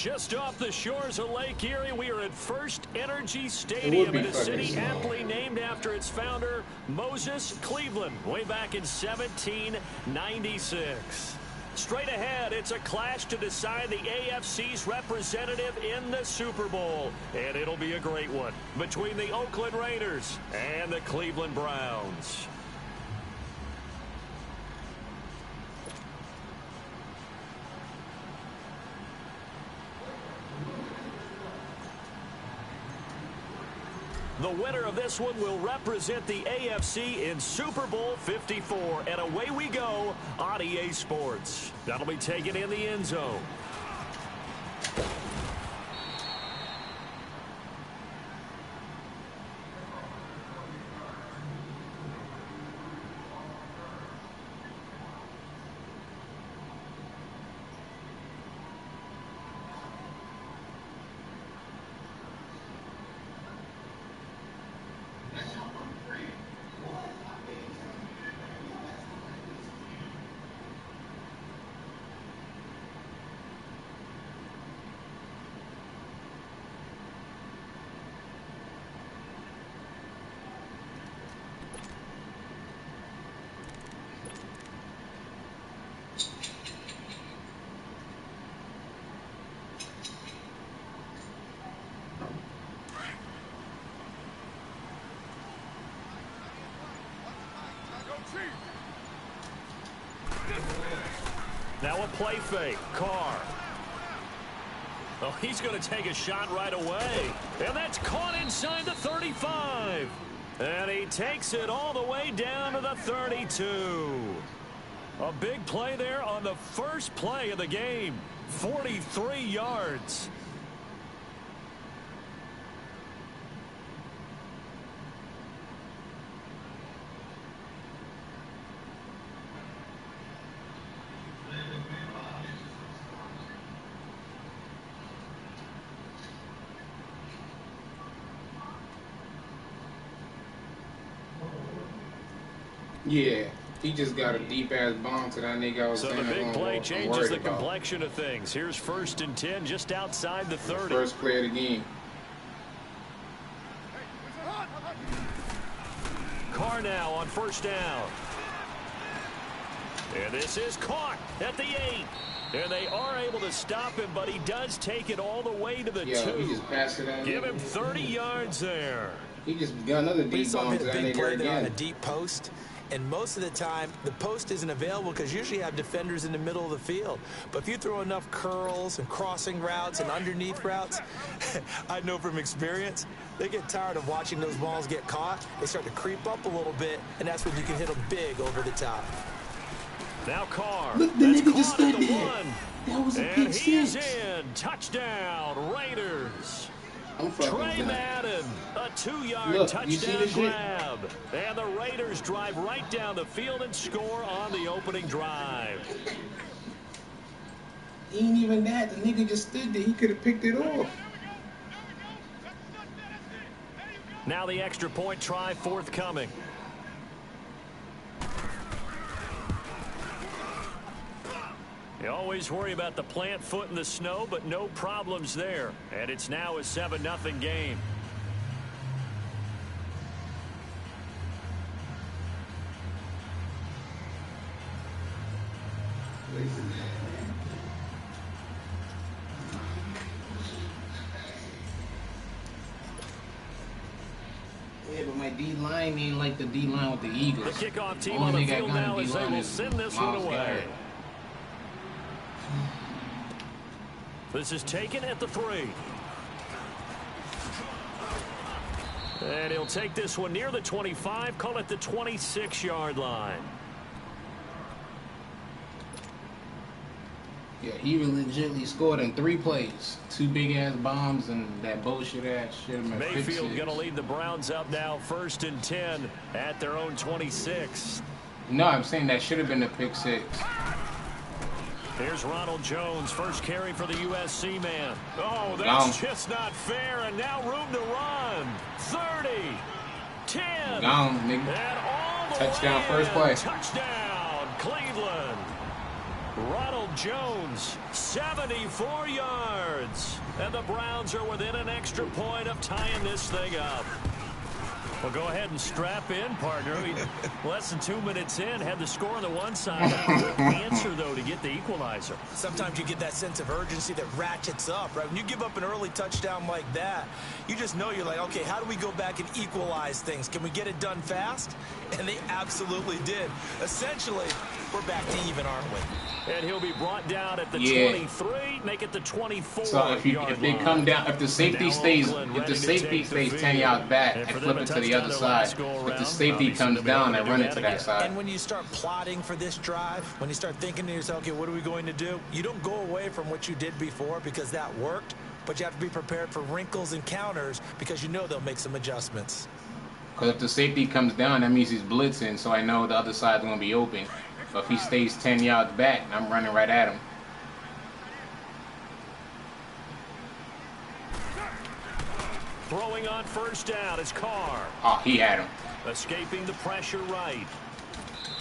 Just off the shores of Lake Erie, we are at First Energy Stadium in a city aptly named after its founder, Moses Cleveland, way back in 1796. Straight ahead, it's a clash to decide the AFC's representative in the Super Bowl. And it'll be a great one between the Oakland Raiders and the Cleveland Browns. The winner of this one will represent the AFC in Super Bowl 54. And away we go on EA Sports. That'll be taken in the end zone. Now a play fake. Carr. Oh, he's going to take a shot right away. And that's caught inside the 35. And he takes it all the way down to the 32. A big play there on the first play of the game. 43 yards. Yeah, he just got a deep-ass bomb to that nigga I was saying. So the big play changes the complexion of things. Here's 1st and 10 just outside the 30. The first play of the game. Carr now on 1st down. And this is caught at the 8. And they are able to stop him, but he does take it all the way to the 2. He just passed it out. Give him 30 yards there. He just got another deep bomb to that nigga again. On a deep post. And most of the time, the post isn't available because usually you have defenders in the middle of the field. But if you throw enough curls and crossing routes and underneath routes, I know from experience, they get tired of watching those balls get caught. They start to creep up a little bit, and that's when you can hit them big over the top. Now Carr. Look, the nigga just stood there. That was a pick six. And he's in. Touchdown, Raiders. Trey Madden, a 2-yard touchdown grab. And the Raiders drive right down the field and score on the opening drive. He ain't even that. The nigga just stood there. He could have picked it off. Now the extra point try forthcoming. You always worry about the plant foot in the snow, but no problems there. And it's now a 7-0 game. Yeah, but my D-line ain't like the D-line with the Eagles. The kickoff team on the field now as they will send this one away. This is taken at the 3. And he'll take this one near the 25, call it the 26-yard line. Yeah, he legitimately scored in 3 plays. 2 big-ass bombs and that bullshit-ass shit. Mayfield going to lead the Browns up now 1st and 10 at their own 26. No, I'm saying that should have been a pick 6. Here's Ronald Jones, first carry for the USC man. Oh, that's just not fair, and now room to run. 30, 10, gone, nigga. And all the touchdown, way first play. Touchdown, Cleveland. Ronald Jones, 74 yards. And the Browns are within an extra point of tying this thing up. Well, go ahead and strap in, partner. Less than 2 minutes in, had the score on the one side. Answer, though, to get the equalizer. Sometimes you get that sense of urgency that ratchets up, right? When you give up an early touchdown like that, you just know you're like, okay, how do we go back and equalize things? Can we get it done fast? And they absolutely did. Essentially, we're back to even, aren't we? And he'll be brought down at the 23, make it the 24. So if they come down, if the safety stays 10 yards back, I flip it to the other side. If the safety comes down, I run it to that side. And when you start plotting for this drive, when you start thinking to yourself, okay, what are we going to do? You don't go away from what you did before because that worked, but you have to be prepared for wrinkles and counters because you know they'll make some adjustments. Because if the safety comes down, that means he's blitzing, so I know the other side's going to be open. But if he stays 10 yards back, I'm running right at him. Throwing on first down is Carr. Oh, he had him. Escaping the pressure right.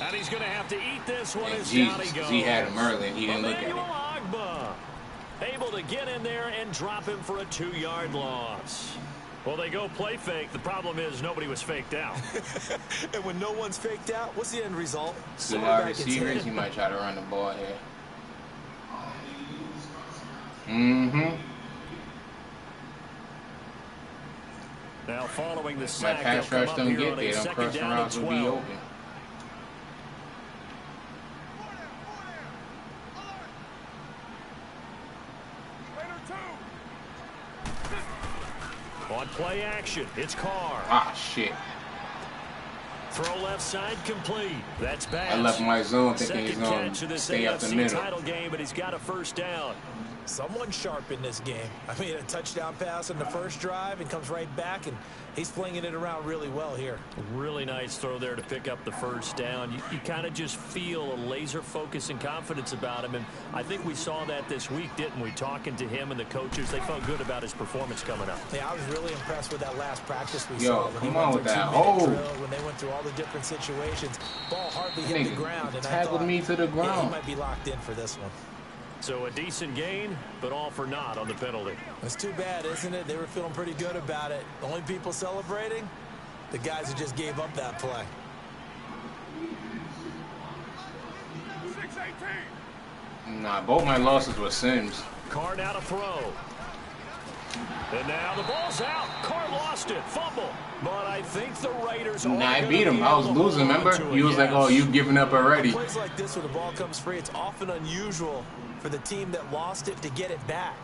And he's going to have to eat this one as Jesus, down he goes. he had him early and he didn't look at Emmanuel it. Ogbah able to get in there and drop him for a 2-yard loss. Well, they go play fake. The problem is nobody was faked out. And when no one's faked out, what's the end result? The wide receivers, he might try to run the ball here. Now following the My sack, pass they'll rush come up don't here get on there. a Them second crossing down and routes will be 12. open. On play action, it's Carr. Ah, shit. Throw left side complete. That's bad. I left my zone thinking he's Second going catch to of this stay up the AFC middle. title game, but he's got a first down. Someone sharp in this game. I mean, a touchdown pass on the first drive and comes right back, and he's flinging it around really well here. Really nice throw there to pick up the first down. You kind of just feel a laser focus and confidence about him, and I think we saw that this week, didn't we? Talking to him and the coaches, they felt good about his performance coming up. Yeah, I was really impressed with that last practice we Yo, saw. When come they on went with through that 2-minute hole. drill, when they went through all the different situations, ball hardly hit the ground, and I Tackled thought, me to the yeah, ground. he might be locked in for this one. So a decent gain, but all for naught on the penalty. It's too bad, isn't it? They were feeling pretty good about it. The only people celebrating, the guys who just gave up that play. 6-18. Nah, both my losses were Sims. Carr now to throw. And now the ball's out. Carr lost it. Fumble. But I think the Raiders are Nah, I gonna beat him. be I was able to losing, hold on remember? to He it, was like, yes. oh, you giving up already. Plays like this where the ball comes free, it's often unusual for the team that lost it to get it back.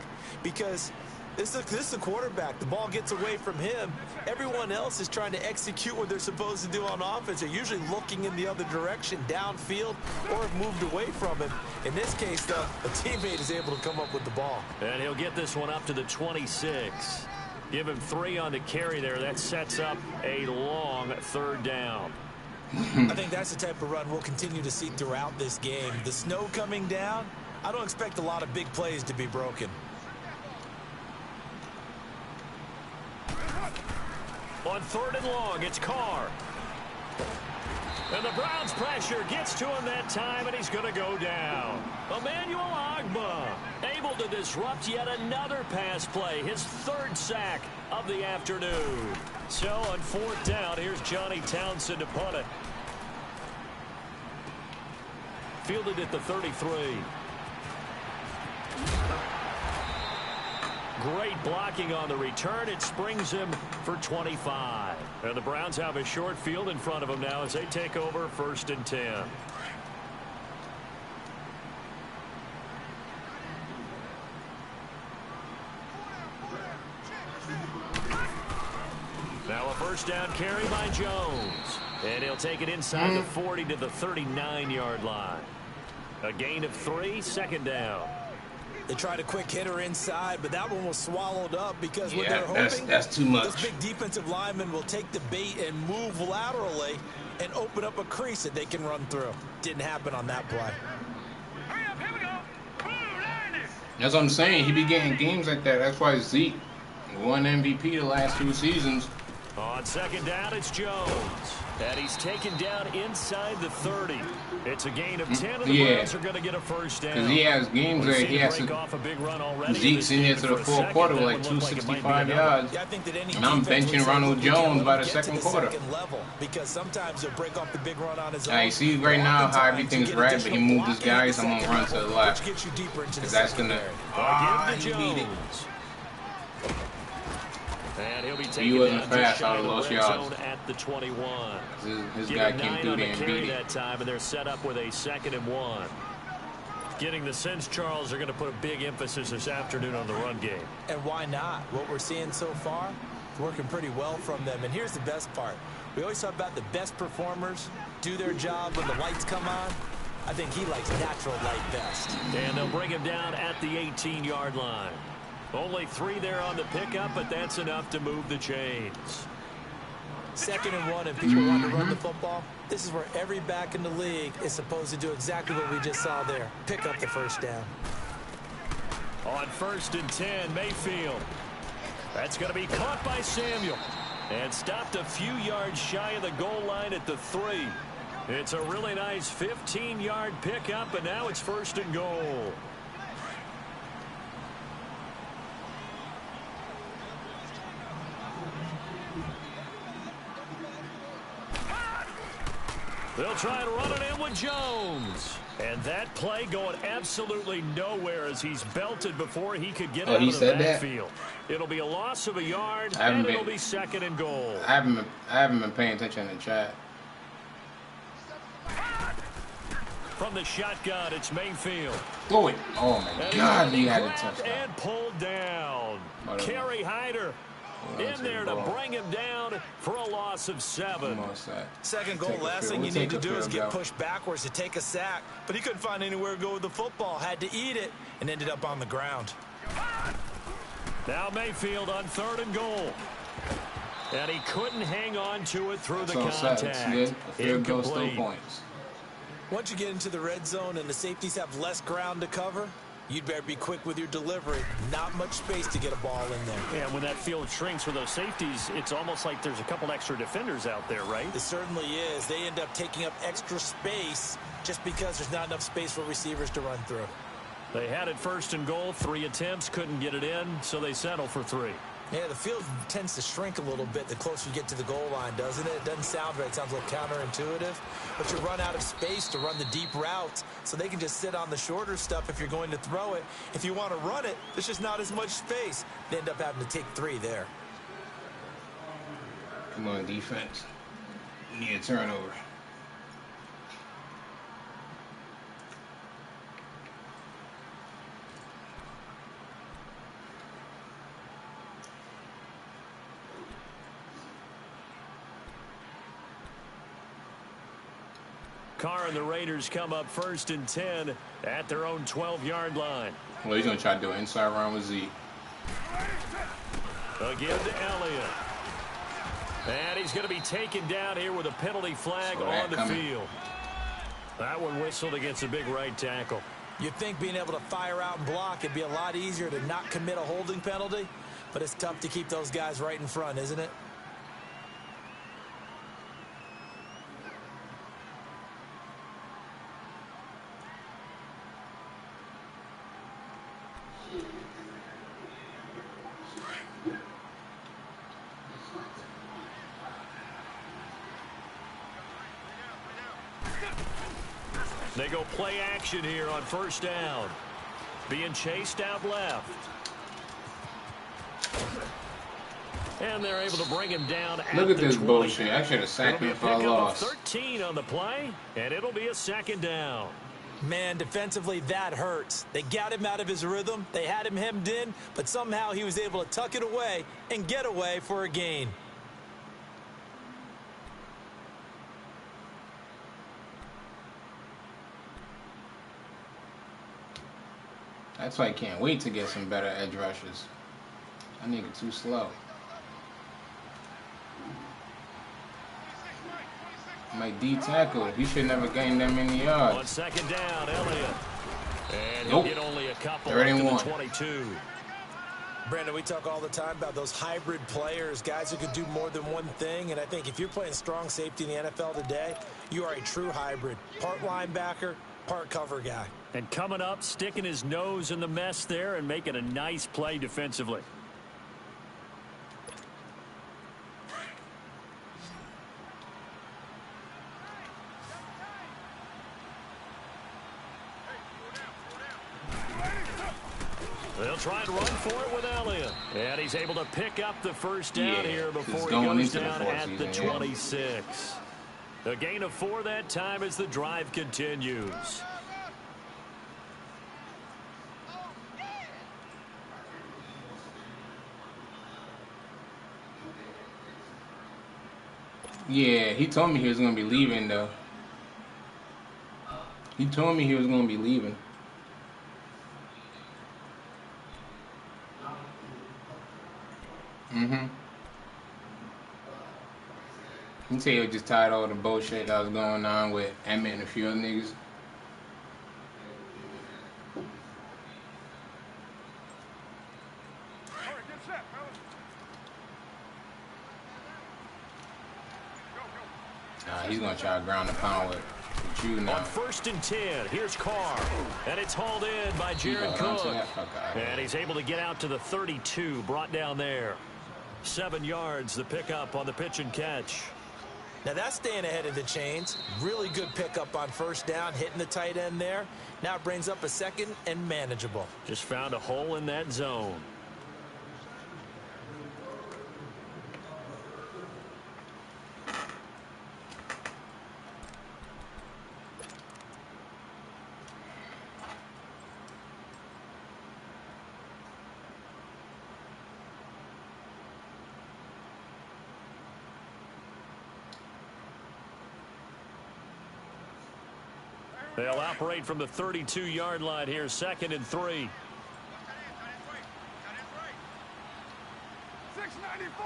Because this is a quarterback. The ball gets away from him. Everyone else is trying to execute what they're supposed to do on offense. They're usually looking in the other direction, downfield, or have moved away from him. In this case, though, a teammate is able to come up with the ball. And he'll get this one up to the 26. Give him 3 on the carry there. That sets up a long third down. I think that's the type of run we'll continue to see throughout this game. The snow coming down, I don't expect a lot of big plays to be broken. On 3rd and long, it's Carr. And the Browns pressure gets to him that time, and he's going to go down. Emmanuel Ogbah able to disrupt yet another pass play, his 3rd sack of the afternoon. So on 4th down, here's Johnny Townsend to punt it. Fielded at the 33. Great blocking on the return. It springs him for 25. And the Browns have a short field in front of them now as they take over 1st and 10. Now a first down carry by Jones. And he'll take it inside the 40 to the 39-yard line. A gain of 3, 2nd down. They tried a quick hitter inside, but that one was swallowed up because what Yeah, they're hoping, that's too much. this big defensive lineman will take the bait and move laterally and open up a crease that they can run through. Didn't happen on that play. Hurry up, here we go. Ooh, 90. That's what I'm saying. He be getting games like that. That's why Zeke won MVP the last 2 seasons. On 2nd down, it's Jones. And he's taken down inside the 30. It's a gain of 10, and the Browns are going to get a first down. Because he has games where he has Zeke's in here to the fourth quarter with like 265 yards. Yeah, I think that any and I'm benching Ronald Jones by the second quarter. Because sometimes he'll break off the big run on his own. Now, you see right now how everything's red, but he moved his guys. I'm going to run to the left. Because that's going to... he beat it. And he'll be He wasn't fast, I would have lost yards. At the 21. His guy came through there and beat it. That time, and they're set up with a 2nd and 1. Getting the sense, Charles, they're going to put a big emphasis this afternoon on the run game. And why not? What we're seeing so far is working pretty well from them. And here's the best part. We always talk about the best performers do their job when the lights come on. I think he likes natural light best. And they'll bring him down at the 18-yard line. Only 3 there on the pickup, but that's enough to move the chains. 2nd and 1, and people want to run the football. This is where every back in the league is supposed to do exactly what we just saw there. Pick up the first down. On 1st and 10, Mayfield. That's going to be caught by Samuel. And stopped a few yards shy of the goal line at the 3. It's a really nice 15-yard pickup, and now it's 1st and goal. They'll try and run it in with Jones. And that play going absolutely nowhere as he's belted before he could get out of the backfield. It'll be a loss of a yard, and it'll be 2nd and goal. I haven't been paying attention in the chat. From the shotgun, it's Mayfield. Oh my God, he had a touchdown. And pulled down. Kerry Hyder in there to bring him down for a loss of 7. 2nd goal, last thing you need to do is get pushed backwards to take a sack. But he couldn't find anywhere to go with the football. Had to eat it and ended up on the ground. Now Mayfield on 3rd and goal. And he couldn't hang on to it through the contact. Incomplete. Once you get into the red zone and the safeties have less ground to cover, you'd better be quick with your delivery. Not much space to get a ball in there. Yeah, when that field shrinks with those safeties, it's almost like there's a couple extra defenders out there, right? It certainly is. They end up taking up extra space just because there's not enough space for receivers to run through. They had it 1st and goal, 3 attempts, couldn't get it in, so they settle for 3. Yeah, the field tends to shrink a little bit the closer you get to the goal line, doesn't it? It doesn't sound right. It sounds a little counterintuitive. But you run out of space to run the deep routes, so they can just sit on the shorter stuff if you're going to throw it. If you want to run it, there's just not as much space. They end up having to take 3 there. Come on, defense. We need a turnover. Carr and the Raiders come up 1st and 10 at their own 12-yard line. Well, he's going to try to do an inside run with Zeke. Again to Elliott. And he's going to be taken down here with a penalty flag on the field. That one whistled against a big right tackle. You'd think being able to fire out and block it'd be a lot easier to not commit a holding penalty, but it's tough to keep those guys right in front, isn't it? They go play action here on 1st down. Being chased out left. And they're able to bring him down at the 20. Look at this bullshit. I should have sacked him for a loss. 13 on the play, and it'll be a 2nd down. Man, defensively, that hurts. They got him out of his rhythm. They had him hemmed in, but somehow he was able to tuck it away and get away for a gain. That's why I can't wait to get some better edge rushers. That nigga too slow. My D tackle, he should never gain that many yards. On 2nd down, Elliott. And he'll get only a couple up to the 22. Brandon, we talk all the time about those hybrid players, guys who could do more than one thing. And I think if you're playing strong safety in the NFL today, you are a true hybrid. Part linebacker, part cover guy. And coming up, sticking his nose in the mess there and making a nice play defensively. They'll try and run for it with Elliott. And he's able to pick up the first down here before he goes down at the 26. A gain of 4 that time as the drive continues. Yeah, he told me he was going to be leaving, though. He told me he was going to be leaving. You can tell he was just tired of all the bullshit that was going on with Emmett and a few other niggas. He's going to try to ground the pound with you now. On 1st and 10, here's Carr. And it's hauled in by Jared Cook. And he's able to get out to the 32, brought down there. 7 yards, the pickup on the pitch and catch. Now that's staying ahead of the chains. Really good pickup on 1st down, hitting the tight end there. Now it brings up a 2nd and manageable. Just found a hole in that zone. They'll operate from the 32-yard line here, 2nd and 3. 694.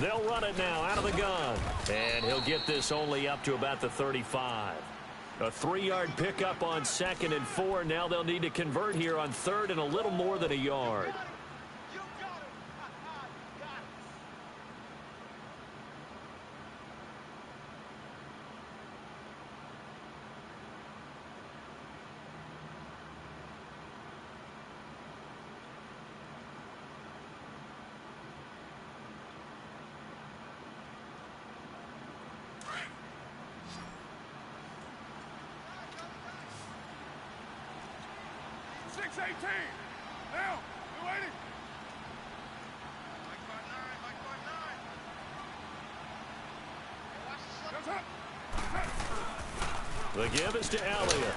They'll run it now out of the gun. And he'll get this only up to about the 35. A 3-yard pickup on 2nd and 4. Now they'll need to convert here on 3rd and a little more than a yard. Now, you waiting? The give is to Elliott.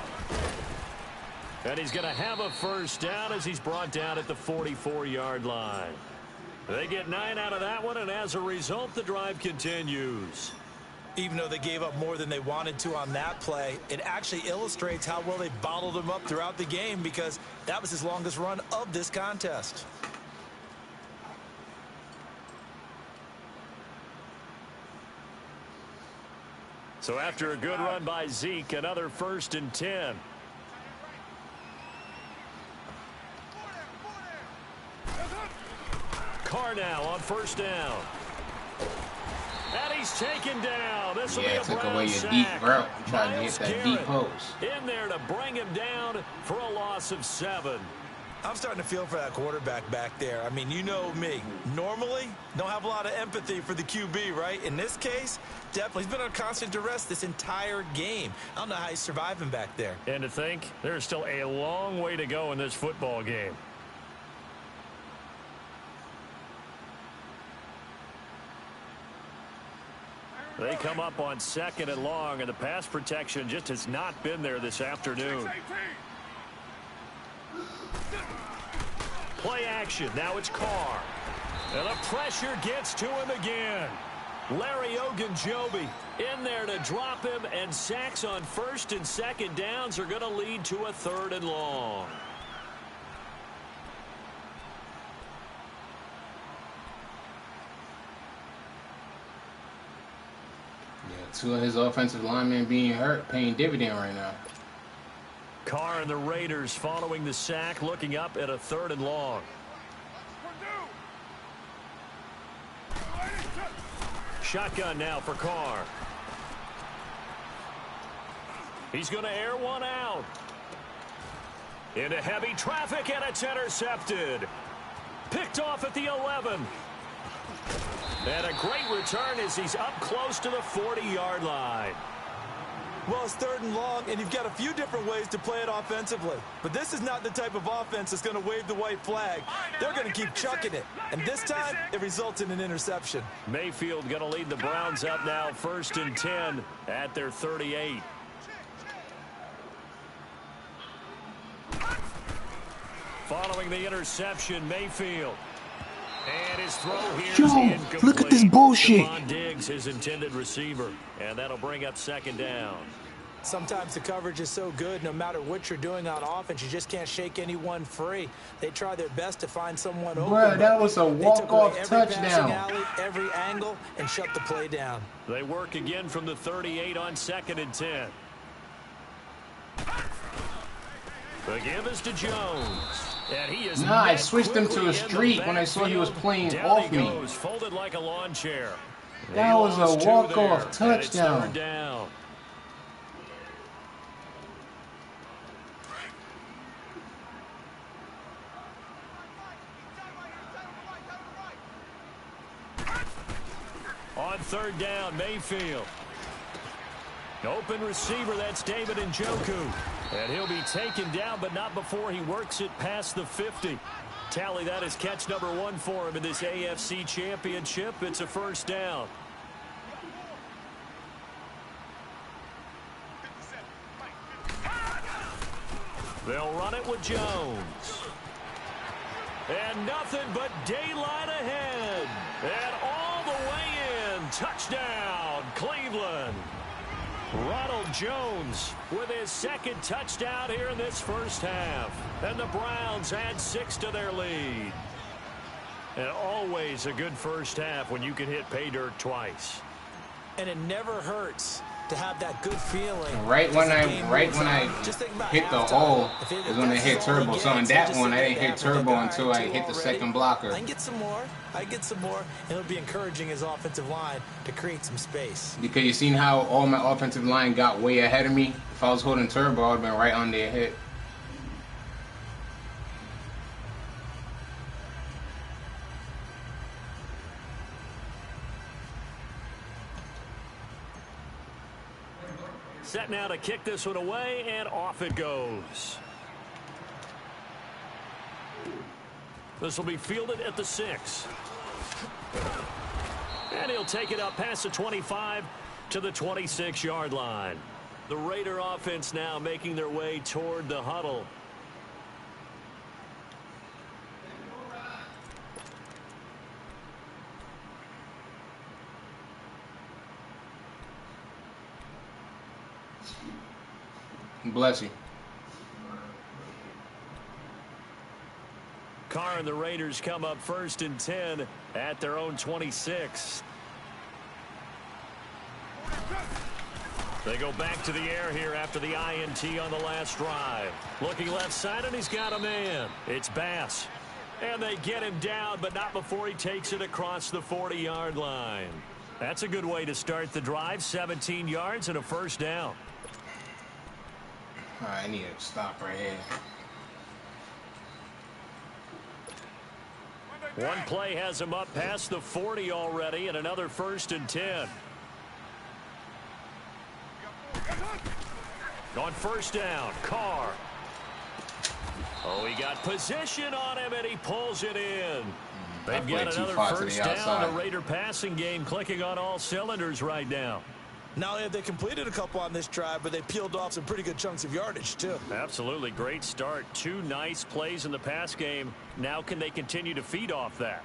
And he's going to have a 1st down as he's brought down at the 44-yard line. They get 9 out of that one, and as a result, the drive continues. Even though they gave up more than they wanted to on that play, it actually illustrates how well they bottled him up throughout the game because that was his longest run of this contest. So after a good run by Zeke, another 1st and 10. Carr now on 1st down. And he's taken down. This will be a took Brown away your sack. deep route. Trying to Myles hit that Garrett deep post. in there to bring him down for a loss of 7. I'm starting to feel for that quarterback back there. I mean, you know me. Normally, don't have a lot of empathy for the QB, right? In this case, definitely. He's been on constant duress this entire game. I don't know how he's surviving back there. And to think, there's still a long way to go in this football game. They come up on 2nd and long, and the pass protection just has not been there this afternoon. Play action. Now it's Carr. And the pressure gets to him again. Larry Ogunjobi in there to drop him, and sacks on 1st and 2nd downs are going to lead to a 3rd and long. Yeah, 2 of his offensive linemen being hurt, paying dividend right now. Carr and the Raiders following the sack, looking up at a 3rd and long. Shotgun now for Carr. He's going to air one out. Into heavy traffic, and it's intercepted. Picked off at the 11. And a great return as he's up close to the 40-yard line. Well, it's 3rd and long, and you've got a few different ways to play it offensively. But this is not the type of offense that's going to wave the white flag. They're going to keep chucking it. And this time, it results in an interception. Mayfield going to lead the Browns up now, 1st and 10 at their 38. Following the interception, Mayfield. And his throw here is incomplete. Look at this bullshit. Stephon Diggs, his intended receiver. And that'll bring up 2nd down. Sometimes the coverage is so good, no matter what you're doing on offense, you just can't shake anyone free. They try their best to find someone open. Bro, that was a walk-off touchdown. Alley, every angle, and shut the play down. They work again from the 38 on 2nd and 10. The give is to Jones. And he is I switched him to a streak when I saw he was playing off me. Folded like a lawn chair. That was a walk-off touchdown. 3rd down. On 3rd down, Mayfield. Open receiver, that's David Njoku. And he'll be taken down, but not before he works it past the 50. Tally, that is catch number 1 for him in this AFC Championship. It's a 1st down. They'll run it with Jones. And nothing but daylight ahead. And all the way in. Touchdown, Cleveland. Ronald Jones with his 2nd touchdown here in this 1st half. And the Browns add 6 to their lead. And always a good 1st half when you can hit pay dirt twice. And it never hurts to have that good feeling. Right when I hit the hole is when I hit turbo. So in that one, I didn't hit turbo until I hit the 2nd blocker. I can get some more. And it'll be encouraging his offensive line to create some space. Because you seen how all my offensive line got way ahead of me? If I was holding turbo, I would have been right on their hit. Set now to kick this one away, and off it goes. This will be fielded at the 6. And he'll take it up past the 25 to the 26-yard line. The Raider offense now making their way toward the huddle. Bless you. Carr and the Raiders come up 1st and 10 at their own 26. They go back to the air here after the INT on the last drive. Looking left side, and he's got a man. It's Bass. And they get him down, but not before he takes it across the 40-yard line. That's a good way to start the drive. 17 yards and a 1st down. All right, I need to stop right here. One play has him up past the 40 already, and another 1st and 10. On 1st down, Carr. Oh, he got position on him, and he pulls it in. They've got another 1st down. The Raider passing game clicking on all cylinders right now. Not only have they completed a couple on this drive, but they peeled off some pretty good chunks of yardage, too. Absolutely. Great start. 2 nice plays in the pass game. Now can they continue to feed off that?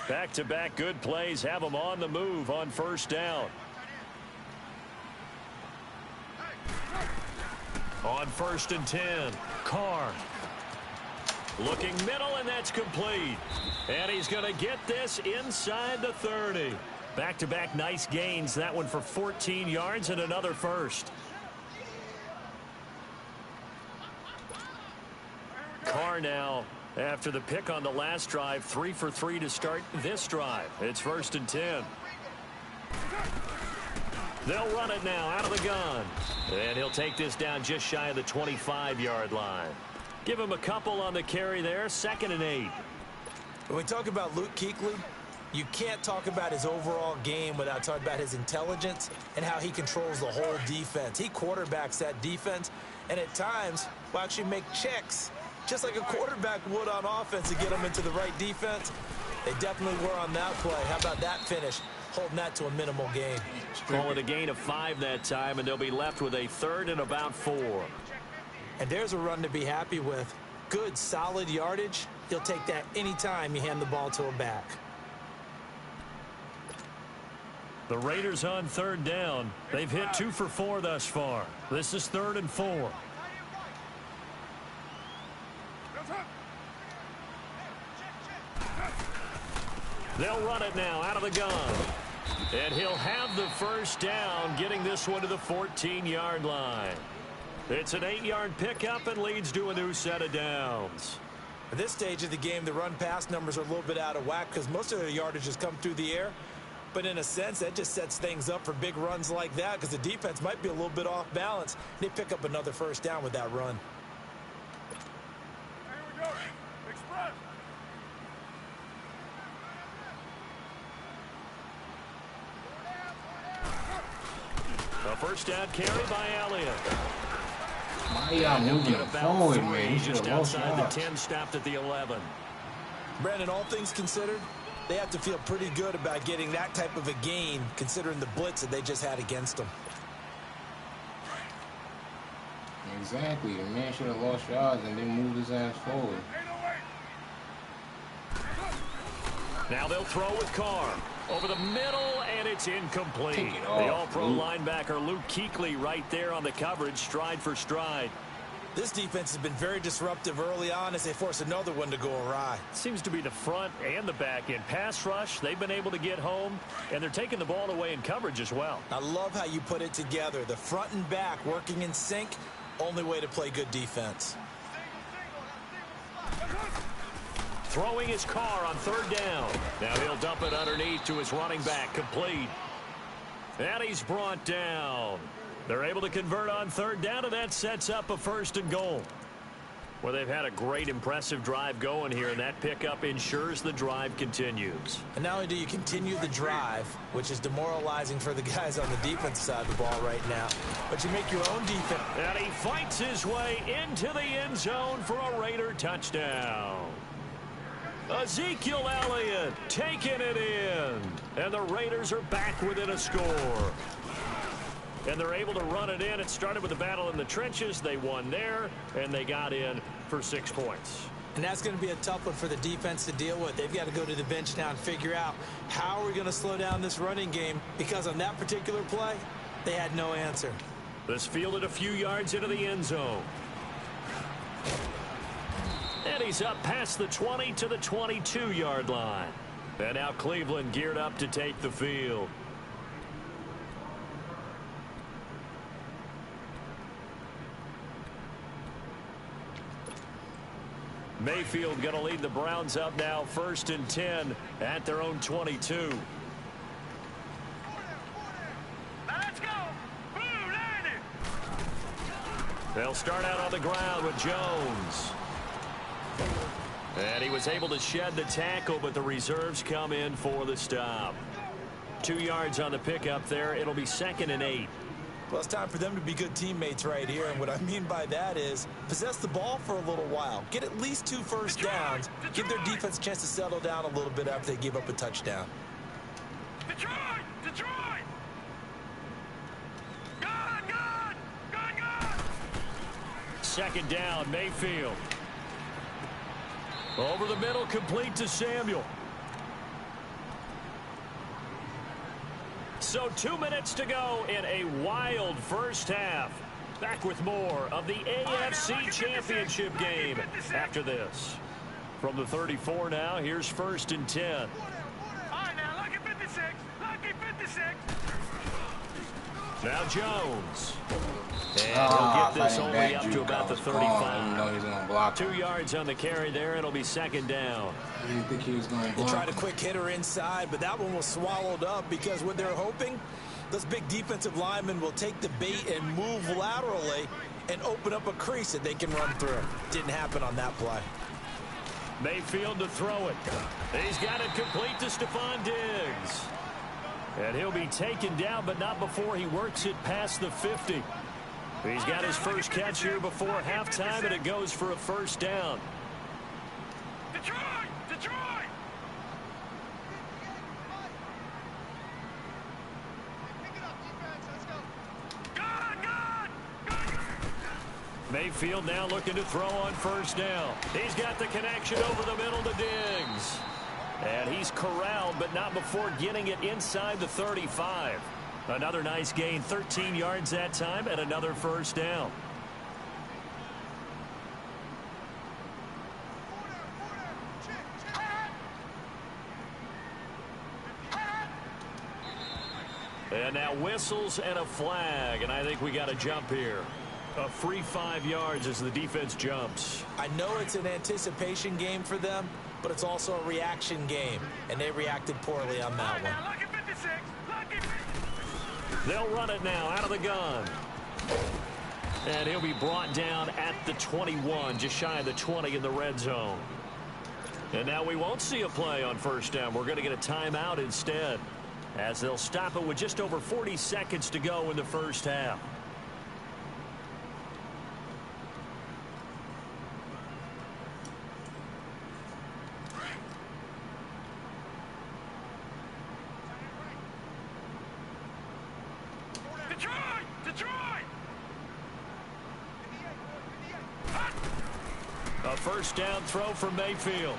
Back-to-back good plays have them on the move on 1st down. On 1st and 10, Carr. Looking middle, and that's complete. And he's going to get this inside the 30. Back-to-back nice gains. That one for 14 yards and another first. Carr now, after the pick on the last drive, 3 for 3 to start this drive. It's 1st and 10. They'll run it now out of the gun. And he'll take this down just shy of the 25-yard line. Give him a couple on the carry there. 2nd and 8. When we talk about Luke Kuechly, you can't talk about his overall game without talking about his intelligence and how he controls the whole defense. He quarterbacks that defense, and at times will actually make checks, just like a quarterback would on offense, to get them into the right defense. They definitely were on that play. How about that finish? Holding that to a minimal gain. Call it a gain of 5 that time, and they'll be left with a 3rd and about 4. And there's a run to be happy with. Good, solid yardage. He'll take that anytime you hand the ball to a back. The Raiders on 3rd down. They've hit 2 for 4 thus far. This is 3rd and 4. They'll run it now out of the gun. And he'll have the first down, getting this one to the 14-yard line. It's an 8-yard pickup and leads to a new set of downs. At this stage of the game, the run-pass numbers are a little bit out of whack because most of their yardage has come through the air. But in a sense, that just sets things up for big runs like that because the defense might be a little bit off balance. They pick up another first down with that run. Here we go. Express. A first down carry by Elliott. Why y'all moving it forward, man? He's just outside the 10, stopped at the 11. Brandon, all things considered, they have to feel pretty good about getting that type of a gain considering the blitz that they just had against them. Exactly. The man should have lost yards and then moved his ass forward. Now they'll throw with Carr. Over the middle, and it's incomplete. Take it The off, all-pro Luke. linebacker Luke Kuechly right there on the coverage, stride for stride. This defense has been very disruptive early on as they force another one to go awry. Seems to be the front and the back end. Pass rush, they've been able to get home, and they're taking the ball away in coverage as well. I love how you put it together. The front and back working in sync, only way to play good defense. Throwing his Carr on 3rd down. Now he'll dump it underneath to his running back, complete. And he's brought down. They're able to convert on 3rd down, and that sets up a 1st and goal. Well, they've had a great, impressive drive going here, and that pickup ensures the drive continues. And not only do you continue the drive, which is demoralizing for the guys on the defensive side of the ball right now, but you make your own defense. And he fights his way into the end zone for a Raider touchdown. Ezekiel Elliott taking it in. And the Raiders are back within a score. And they're able to run it in. It started with a battle in the trenches. They won there, and they got in for 6 points. And that's going to be a tough one for the defense to deal with. They've got to go to the bench now and figure out how are we going to slow down this running game, because on that particular play, they had no answer. This fielded a few yards into the end zone. And he's up past the 20 to the 22-yard line. And now Cleveland geared up to take the field. Mayfield going to lead the Browns up now, 1st and 10 at their own 22. Let's go. Blue 90. They'll start out on the ground with Jones. And he was able to shed the tackle, but the reserves come in for the stop. 2 yards on the pickup there. It'll be 2nd and 8. Well, it's time for them to be good teammates right here, and what I mean by that is possess the ball for a little while. Get at least 2 first downs. Give their defense a chance to settle down a little bit after they give up a touchdown. Detroit! Detroit! Good, good! Good, good! 2nd down, Mayfield. Over the middle, complete to Samuel. So 2 minutes to go in a wild first half. Back with more of the AFC Championship game after this. From the 34 now, here's 1st and 10. All right, now, lucky 56. Lucky Now Jones. And he'll get this only up to about the 35. No, he's gonna block 2 yards on the carry there. It'll be second down. I didn't think he was going to block. They tried a quick hitter inside, but that one was swallowed up because what they're hoping, those big defensive linemen will take the bait and move laterally and open up a crease that they can run through. Didn't happen on that play. Mayfield to throw it. He's got it complete to Stephon Diggs. And he'll be taken down, but not before he works it past the 50. He's got his first catch here before halftime, and it goes for a first down. Detroit! Detroit! Mayfield now looking to throw on first down. He's got the connection over the middle to Diggs. And he's corralled, but not before getting it inside the 35. Another nice gain, 13 yards that time, and another first down. And now whistles and a flag, and I think we got a jump here. A free 5 yards as the defense jumps. I know it's an anticipation game for them, but it's also a reaction game, and they reacted poorly on that one. Lucky 56. Lucky 56. They'll run it now out of the gun. And he'll be brought down at the 21, just shy of the 20 in the red zone. And now we won't see a play on first down. We're going to get a timeout instead, as they'll stop it with just over 40 seconds to go in the first half. Detroit! Detroit! A first down throw for Mayfield.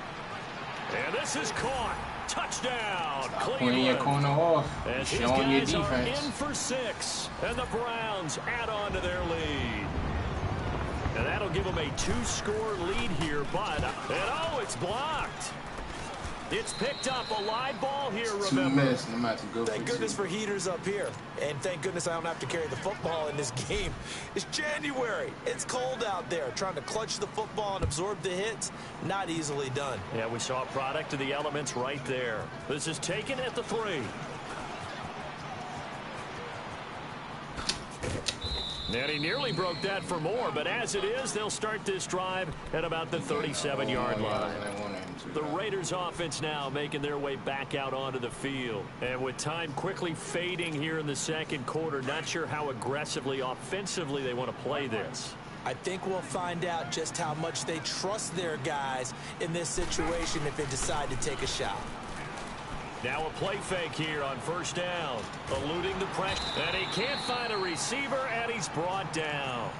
And this is caught. Touchdown, Pointing your corner off. And Showing your his guys are defense. in for 6. And the Browns add on to their lead. And that'll give them a 2-score lead here, but, it's blocked. It's picked up, a live ball here, remember. 2 minutes, no matter go Thank goodness for heaters up here. And thank goodness I don't have to carry the football in this game. It's January. It's cold out there. Trying to clutch the football and absorb the hits, not easily done. Yeah, we saw a product of the elements right there. This is taken at the 3. And he nearly broke that for more, but as it is, they'll start this drive at about the 37-yard line. The Raiders offense now making their way back out onto the field. And with time quickly fading here in the second quarter, not sure how aggressively, offensively they want to play this. I think we'll find out just how much they trust their guys in this situation if they decide to take a shot. Now a play fake here on first down, eluding the pressure. And he can't find a receiver, and he's brought down.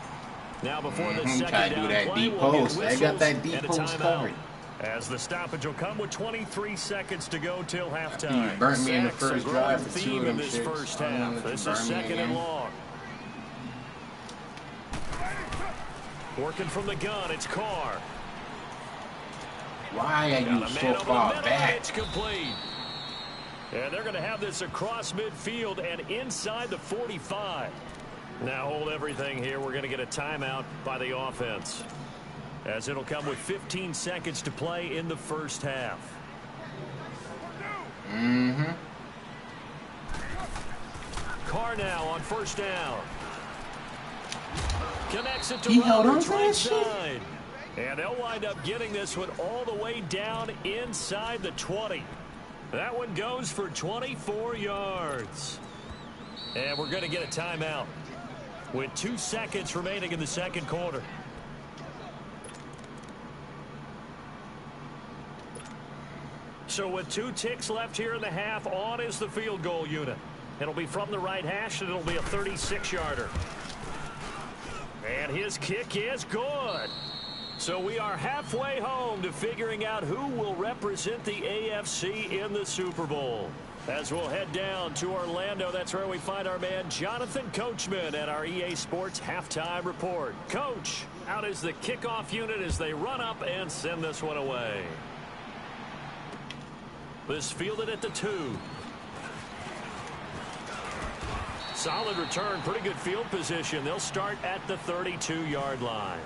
Now before the second down play, deep we'll get post. They got that deep post covered. As the stoppage will come with 23 seconds to go till halftime. He burnt me in the Sacks, first a drive growing for 2 theme of them in this shits. first half. This is second and long. Working from the gun, it's Carr. Why are you so far back? It's complete. And they're going to have this across midfield and inside the 45. Now hold everything here. We're going to get a timeout by the offense, as it'll come with 15 seconds to play in the first half. Carr now on first down. Connects it to Roberts right side. And they'll wind up getting this one all the way down inside the 20. That one goes for 24 yards. And we're going to get a timeout with 2 seconds remaining in the second quarter. So with 2 ticks left here in the half, on is the field goal unit. It'll be from the right hash, and it'll be a 36-yarder. And his kick is good. So we are halfway home to figuring out who will represent the AFC in the Super Bowl. As we'll head down to Orlando, that's where we find our man Jonathan Coachman at our EA Sports Halftime Report. Coach, out is the kickoff unit as they run up and send this one away. This fielded at the 2. Solid return, pretty good field position. They'll start at the 32-yard line.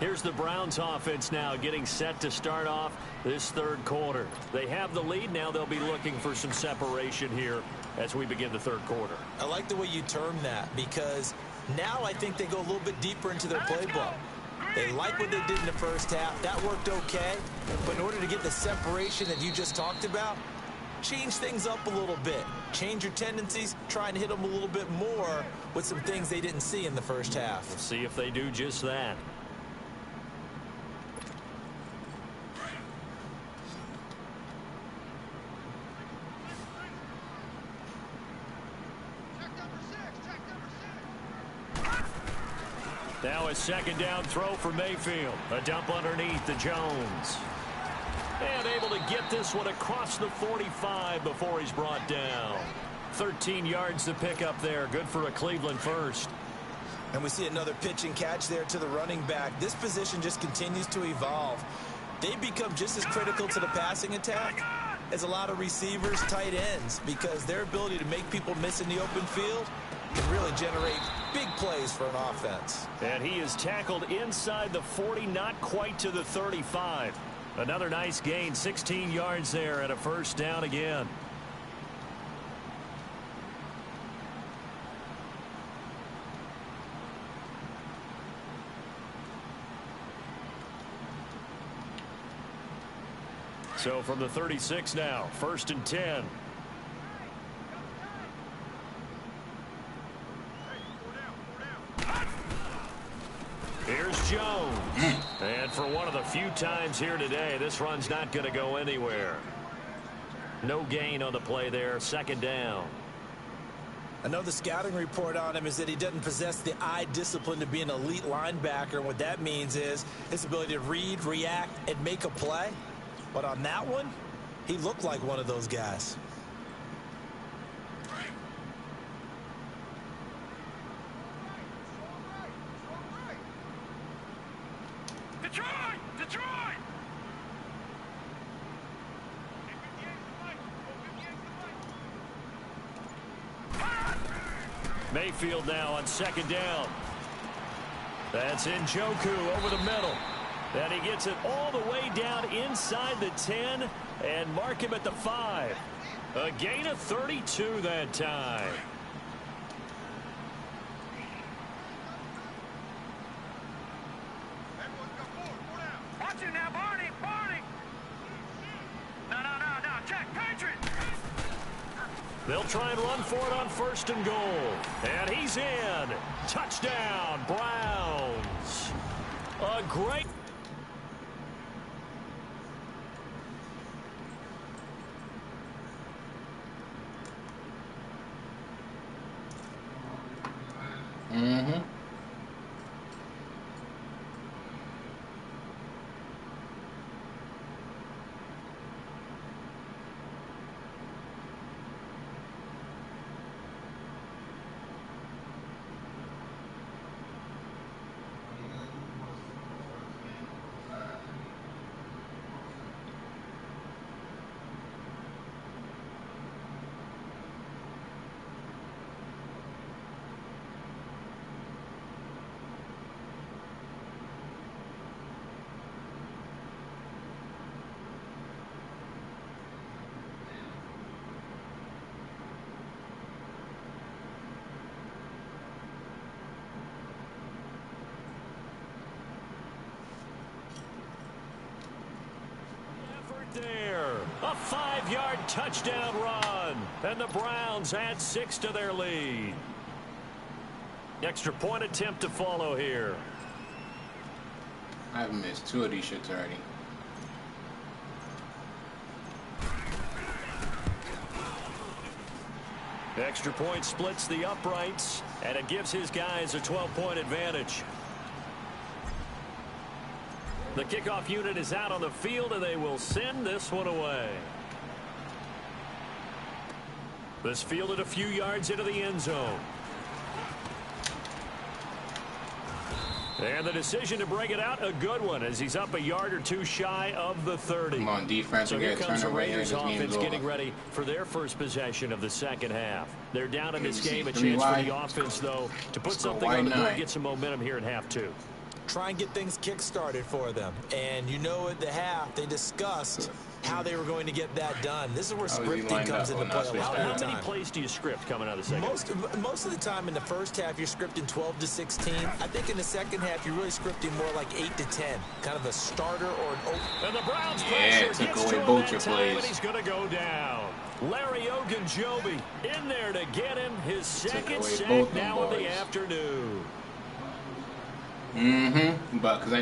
Here's the Browns offense now getting set to start off this third quarter. They have the lead. Now they'll be looking for some separation here as we begin the third quarter. I like the way you term that, because now I think they go a little bit deeper into their playbook. They like what they did in the first half. That worked okay. But in order to get the separation that you just talked about, change things up a little bit. Change your tendencies. Try and hit them a little bit more with some things they didn't see in the first half. We'll see if they do just that. Now a second down throw for Mayfield. A dump underneath to Jones. And able to get this one across the 45 before he's brought down. 13 yards to pick up there. Good for a Cleveland first. And we see another pitch and catch there to the running back. This position just continues to evolve. They become just as critical to the passing attack as a lot of receivers, tight ends, because their ability to make people miss in the open field can really generate big plays for an offense. And he is tackled inside the 40, not quite to the 35. Another nice gain, 16 yards there, and a first down again. So from the 36 now, first and 10. Here's Jones. And for one of the few times here today, this run's not going to go anywhere. No gain on the play there, second down. I know the scouting report on him is that he doesn't possess the eye discipline to be an elite linebacker. And what that means is his ability to read, react, and make a play. But on that one, he looked like one of those guys. Detroit! Detroit! Mayfield now on second down. That's Njoku over the middle. And he gets it all the way down inside the 10 and mark him at the 5. A gain of 32 that time. Watch it now, Barney! Barney! No, check, Patriot! They'll try and run for it on first and goal. And he's in. Touchdown, Browns. A great... there. A 5-yard touchdown run. And the Browns add 6 to their lead. Extra point attempt to follow here. I've missed 2 of these shits already. Extra point splits the uprights, and it gives his guys a 12-point advantage. The kickoff unit is out on the field, and they will send this one away. This fielded a few yards into the end zone. And the decision to bring it out, a good one, as he's up a yard or two shy of the 30. Come on, defense. So here comes the Raiders offense getting ready for their first possession of the second half. They're down in this game. A chance wide. for the offense, though, to put something on the board, get some momentum here in half two. Try and get things kick-started for them. And you know at the half, they discussed how they were going to get that done. This is where scripting comes into play a lot of the time. How many plays do you script coming out of the second? Most of the time in the first half, you're scripting 12 to 16. I think in the second half, you're really scripting more like 8 to 10. Kind of a starter or an open. And the Browns took away both your plays. And he's going to go down. Larry Ogunjobi in there to get him his second sack now of the afternoon. But because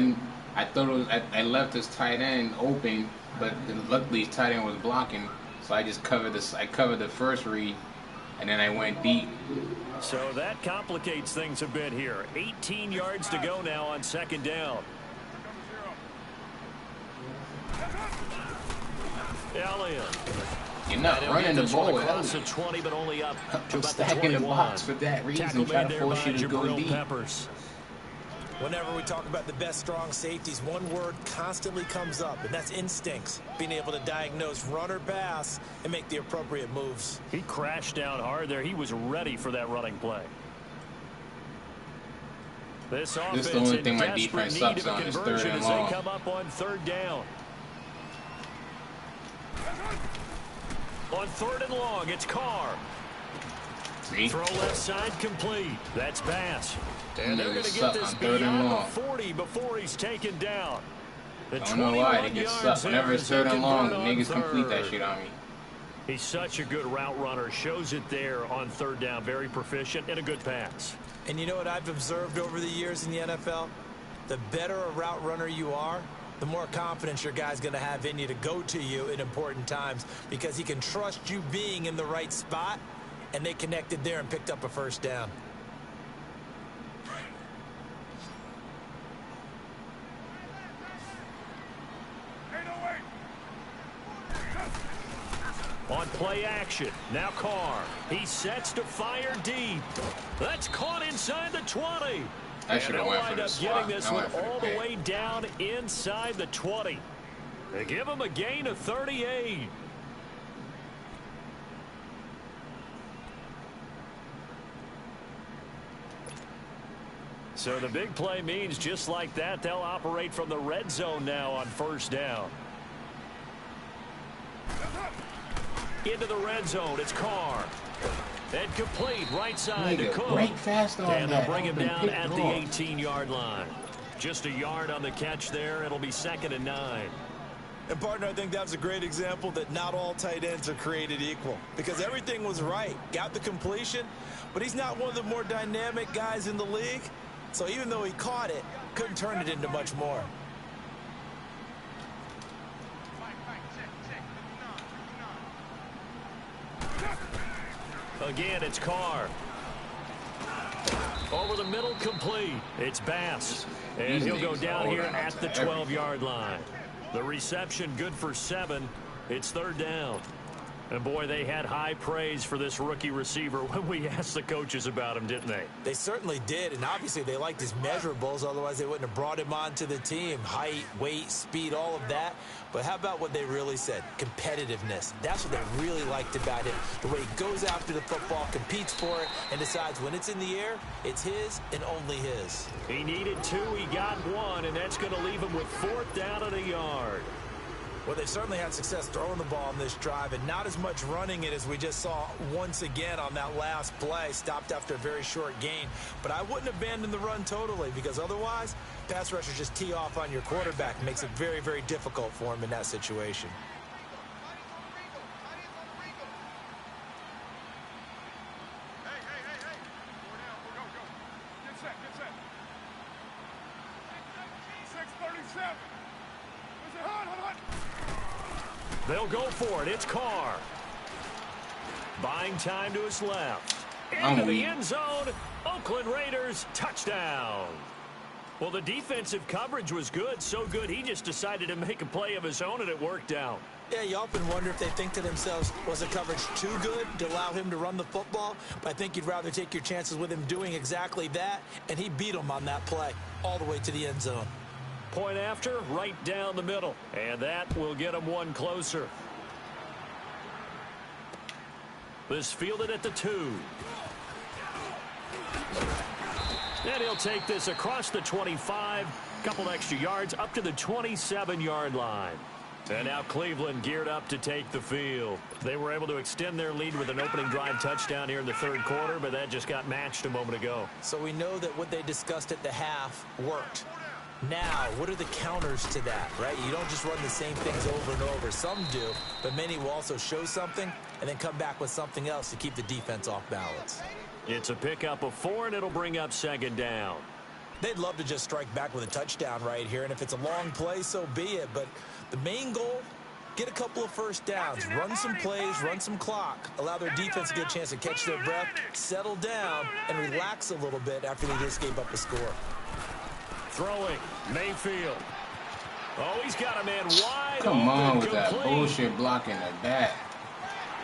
I thought it was, I left his tight end open, but luckily his tight end was blocking, so I just covered this. I covered the first read, and then I went deep. So that complicates things a bit here. 18 yards to go now on second down. Elliott. You're not running the ball. Across the 20, but only up to about stacking the the box for that reason. Try to force you to go deep. Peppers. Whenever we talk about the best strong safeties, one word constantly comes up, and that's instincts. Being able to diagnose run or pass and make the appropriate moves. He crashed down hard there. He was ready for that running play. This offense is the only thing in my defense sucks on is third and long. As they come up on third down. On third and long, it's Carr. See? Throw left side complete. That's Bass. And they're going to get this beyond the 40 before he's taken down. I don't know why they get stuck. Whenever it's third and long, the niggas complete that shit on me. He's such a good route runner. Shows it there on third down. Very proficient and a good pass. And you know what I've observed over the years in the NFL? The better a route runner you are, the more confidence your guy's going to have in you to go to you in important times because he can trust you being in the right spot, and they connected there and picked up a first down. On play action, now Carr. He sets to fire deep. That's caught inside the 20. I should have went for the getting this one all the way down inside the 20. They give him a gain of 38. So the big play means just like that, they'll operate from the red zone now on first down. Into the red zone, it's Carr. And complete right side to Cook. Break fast on and they'll bring him down at the 18-yard line. Just a yard on the catch there. It'll be 2nd and 9. And, partner, I think that's a great example that not all tight ends are created equal. Because everything was right. Got the completion, but he's not one of the more dynamic guys in the league. So even though he caught it, couldn't turn it into much more. Again, it's Carr. Over the middle, complete. It's Bass. And he'll go down here at the 12-yard line. The reception good for 7. It's third down. And, boy, they had high praise for this rookie receiver when we asked the coaches about him, didn't they? They certainly did, and obviously they liked his measurables. Otherwise, they wouldn't have brought him onto the team. Height, weight, speed, all of that. But how about what they really said? Competitiveness. That's what they really liked about him. The way he goes after the football, competes for it, and decides when it's in the air, it's his and only his. He needed 2. He got 1, and that's going to leave him with 4th down and a yard. Well, they've certainly had success throwing the ball on this drive and not as much running it as we just saw once again on that last play. Stopped after a very short gain. But I wouldn't abandon the run totally because otherwise, pass rushers just tee off on your quarterback. Makes it very, very difficult for him in that situation. They'll go for it. It's Carr. Buying time to his left. Into the end zone. Oakland Raiders touchdown. Well, the defensive coverage was good, so good he just decided to make a play of his own, and it worked out. Yeah, you often wonder if they think to themselves, was the coverage too good to allow him to run the football? But I think you'd rather take your chances with him doing exactly that, and he beat him on that play all the way to the end zone. Point after, right down the middle, and that will get him one closer. This fielded at the 2. And he'll take this across the 25, couple extra yards up to the 27-yard line. And now Cleveland geared up to take the field. They were able to extend their lead with an opening drive touchdown here in the third quarter, but that just got matched a moment ago. So we know that what they discussed at the half worked. Now, what are the counters to that, right? You don't just run the same things over and over. Some do, but many will also show something and then come back with something else to keep the defense off balance. It's a pickup of 4, and it'll bring up second down. They'd love to just strike back with a touchdown right here, and if it's a long play, so be it. But the main goal, get a couple of first downs, run some plays, run some clock, allow their defense to get a chance to catch their breath, settle down, and relax a little bit after they just gave up a score. Throwing, Mayfield. Oh, he's got a man wide open. Come on with that complete. bullshit blocking at that.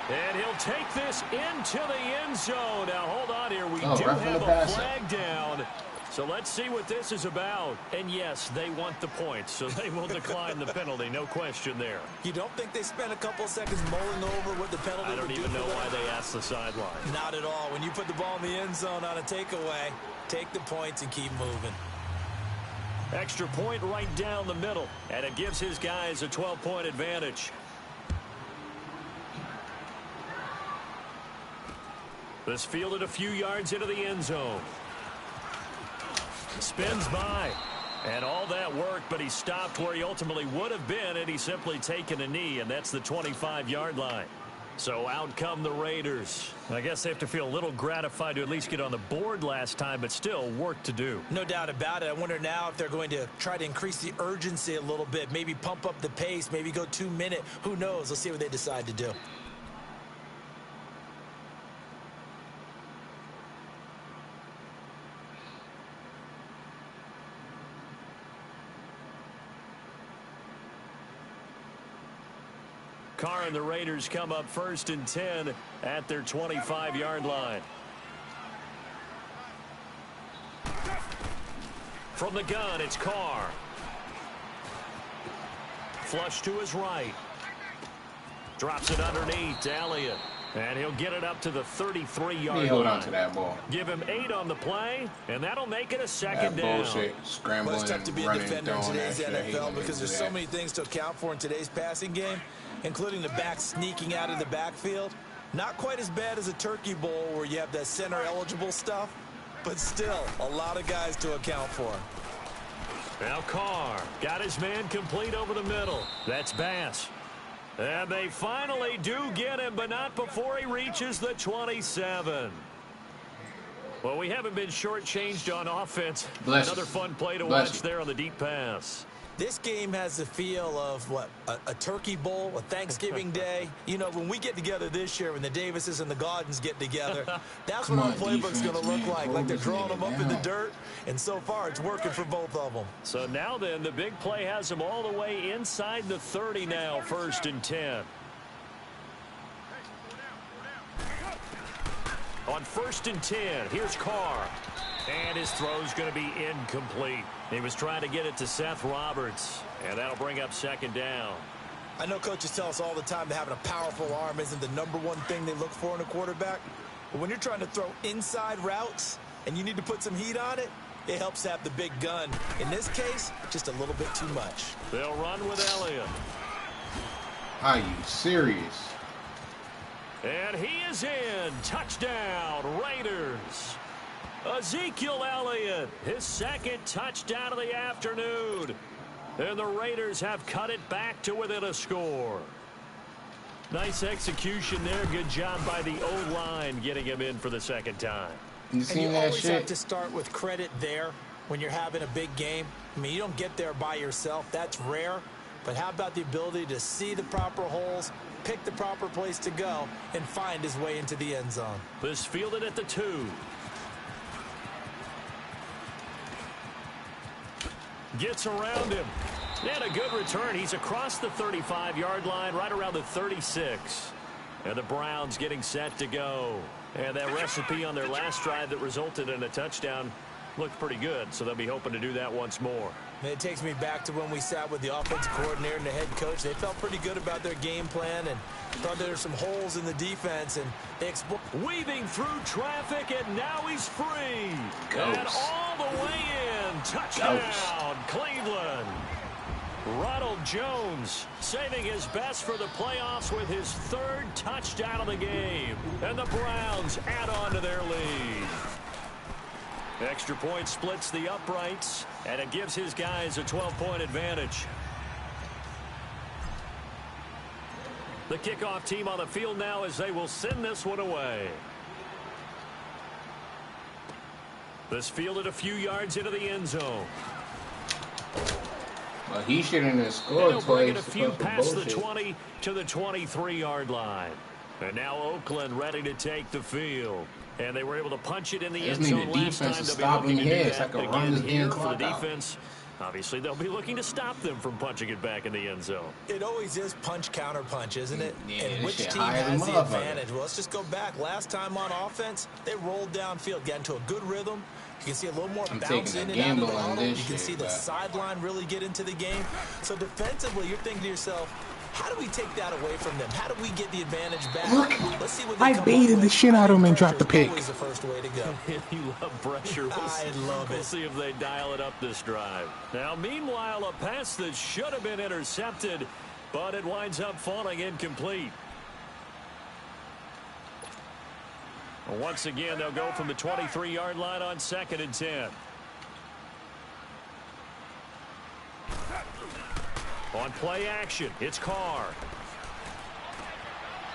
And he'll take this into the end zone. Now, hold on here. We do roughing have the a passer. flag down. So let's see what this is about. And, yes, they want the points, so they will decline the penalty. No question there. You don't think they spent a couple seconds mulling over what the penalty I don't would do even know for why them? they asked the sideline. Not at all. When you put the ball in the end zone on a takeaway, take the points and keep moving. Extra point right down the middle, and it gives his guys a 12-point advantage. This fielded a few yards into the end zone. Spins by. And all that work, but he stopped where he ultimately would have been had he simply taken a knee, and that's the 25-yard line. So out come the Raiders. I guess they have to feel a little gratified to at least get on the board last time, but still work to do. No doubt about it. I wonder now if they're going to try to increase the urgency a little bit, maybe pump up the pace, maybe go 2-minute. Who knows? Let's see what they decide to do. Carr and the Raiders come up 1st and 10 at their 25-yard line. From the gun, it's Carr. Flush to his right. Drops it underneath to Elliott. And he'll get it up to the 33-yard line. Hold on to that ball. Give him 8 on the play, and that'll make it a That second down. bullshit, scrambling, Well, it's tough to be a running, defender in throwing today's that shit. He NFL gonna because do there's so that. many things to account for in today's passing game, including the back sneaking out of the backfield. Not quite as bad as a Turkey Bowl where you have that center-eligible stuff, but still a lot of guys to account for. Now Carr got his man complete over the middle. That's Bass. And they finally do get him, but not before he reaches the 27. Well, we haven't been shortchanged on offense. Bless Another you. fun play to Bless watch you. there on the deep pass. This game has the feel of, what, a Turkey Bowl, a Thanksgiving Day. You know, when we get together this year, when the Davises and the Gardens get together, that's Come what our on, playbook's going to defense, look man. like. Hold Like they're this drawing them nigga up in the down. dirt, and so far it's working for both of them. So now then, the big play has them all the way inside the 30 now, 1st and 10. On 1st and 10, here's Carr. And his throw's going to be incomplete. He was trying to get it to Seth Roberts. And that'll bring up second down. I know coaches tell us all the time that having a powerful arm isn't the #1 thing they look for in a quarterback. But when you're trying to throw inside routes and you need to put some heat on it, it helps have the big gun. In this case, just a little bit too much. They'll run with Elliott. Are you serious? And he is in. Touchdown, Raiders. Ezekiel Elliott, his second touchdown of the afternoon. And the Raiders have cut it back to within a score. Nice execution there. Good job by the O-line getting him in for the second time. You And seen you that always have shit? to start with credit there when you're having a big game. I mean, you don't get there by yourself. That's rare. But how about the ability to see the proper holes, pick the proper place to go, and find his way into the end zone? This fielded at the 2. Gets around him. And a good return. He's across the 35-yard line, right around the 36. And the Browns getting set to go. And that recipe on their last drive that resulted in a touchdown looked pretty good, so they'll be hoping to do that once more. It takes me back to when we sat with the offensive coordinator and the head coach. They felt pretty good about their game plan and thought there were some holes in the defense, and they weaving through traffic, and now he's free. Ghost. And all the way in. Touchdown, Ghost. Cleveland. Ronald Jones saving his best for the playoffs with his third touchdown of the game. And the Browns add on to their lead. Extra point splits the uprights, and it gives his guys a 12-point advantage. The kickoff team on the field now as they will send this one away. This fielded a few yards into the end zone. Well, he shouldn't have And scored he'll bring it twice. a few past the 20 to the 23-yard line. And now Oakland ready to take the field. And they were able to punch it in the end zone last time. They'll be looking to do that again here for the defense. Obviously, they'll be looking to stop them from punching it back in the end zone. It always is punch, counter punch, isn't it? Yeah, and which team has the advantage? Well, let's just go back. Last time on offense, they rolled downfield, got into a good rhythm. You can see a little more bounce in and out of the huddle. You can see the sideline really get into the game. So defensively, you're thinking to yourself, how do we take that away from them? How do we get the advantage back? Look, let's see what I baited the shit out of him and dropped the pick. Always the first way to go. You love pressure. I love it. We'll see if they dial it up this drive. Now, meanwhile, a pass that should have been intercepted, but it winds up falling incomplete. Once again, they'll go from the 23-yard line on 2nd and 10. On play action, it's Carr.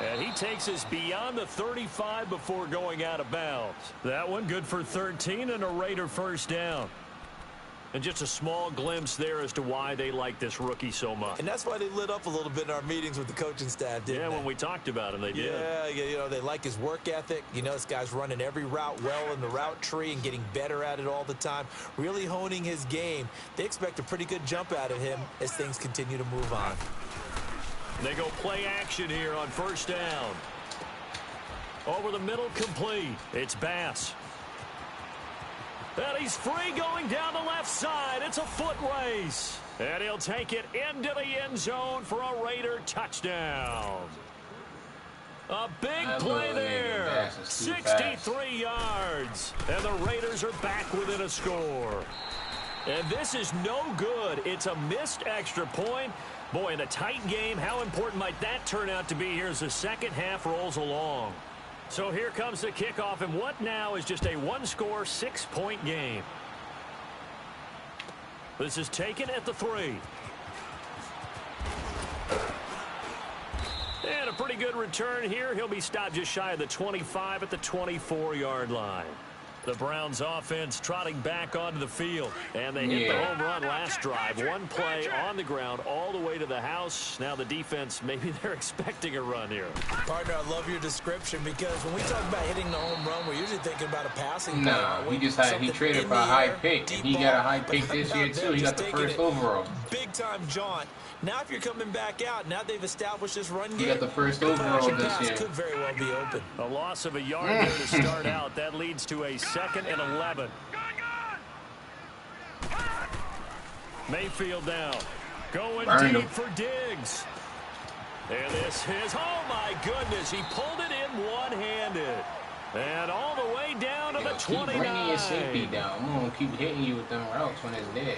And he takes us beyond the 35 before going out of bounds. That one good for 13 and a Raider first down. And just a small glimpse there as to why they like this rookie so much. And that's why they lit up a little bit in our meetings with the coaching staff, didn't they? Yeah, when we talked about him, they did. Yeah, you know, they like his work ethic. You know, this guy's running every route well in the route tree and getting better at it all the time, really honing his game. They expect a pretty good jump out of him as things continue to move on. They go play action here on first down. Over the middle, complete. It's Bass. And he's free going down the left side. It's a foot race. And he'll take it into the end zone for a Raider touchdown. A big play there. 63 yards. And the Raiders are back within a score. And this is no good. It's a missed extra point. Boy, in a tight game, how important might that turn out to be here as the second half rolls along? So here comes the kickoff, and what now is just a one-score, 6-point game. This is taken at the 3. And a pretty good return here. He'll be stopped just shy of the 25 at the 24-yard line. The Browns offense trotting back onto the field. And they hit the home run last drive. One play on the ground all the way to the house. Now the defense, maybe they're expecting a run here. Partner, I love your description because when we talk about hitting the home run, we're usually thinking about a passing play. No, he traded for a high pick. And he got a high pick this year, too. He got the first overall. Big-time jaunt. Now if you're coming back out, now they've established this run game. He got the first overall this year. Could very well be open. A loss of a yard there to start out. That leads to a 2nd and 11. Mayfield now. Going deep for Diggs. And this is, oh my goodness, he pulled it in one-handed. And all the way down to the 29. Keep bringing your safety down. I'm going to keep hitting you with them routes when it's there.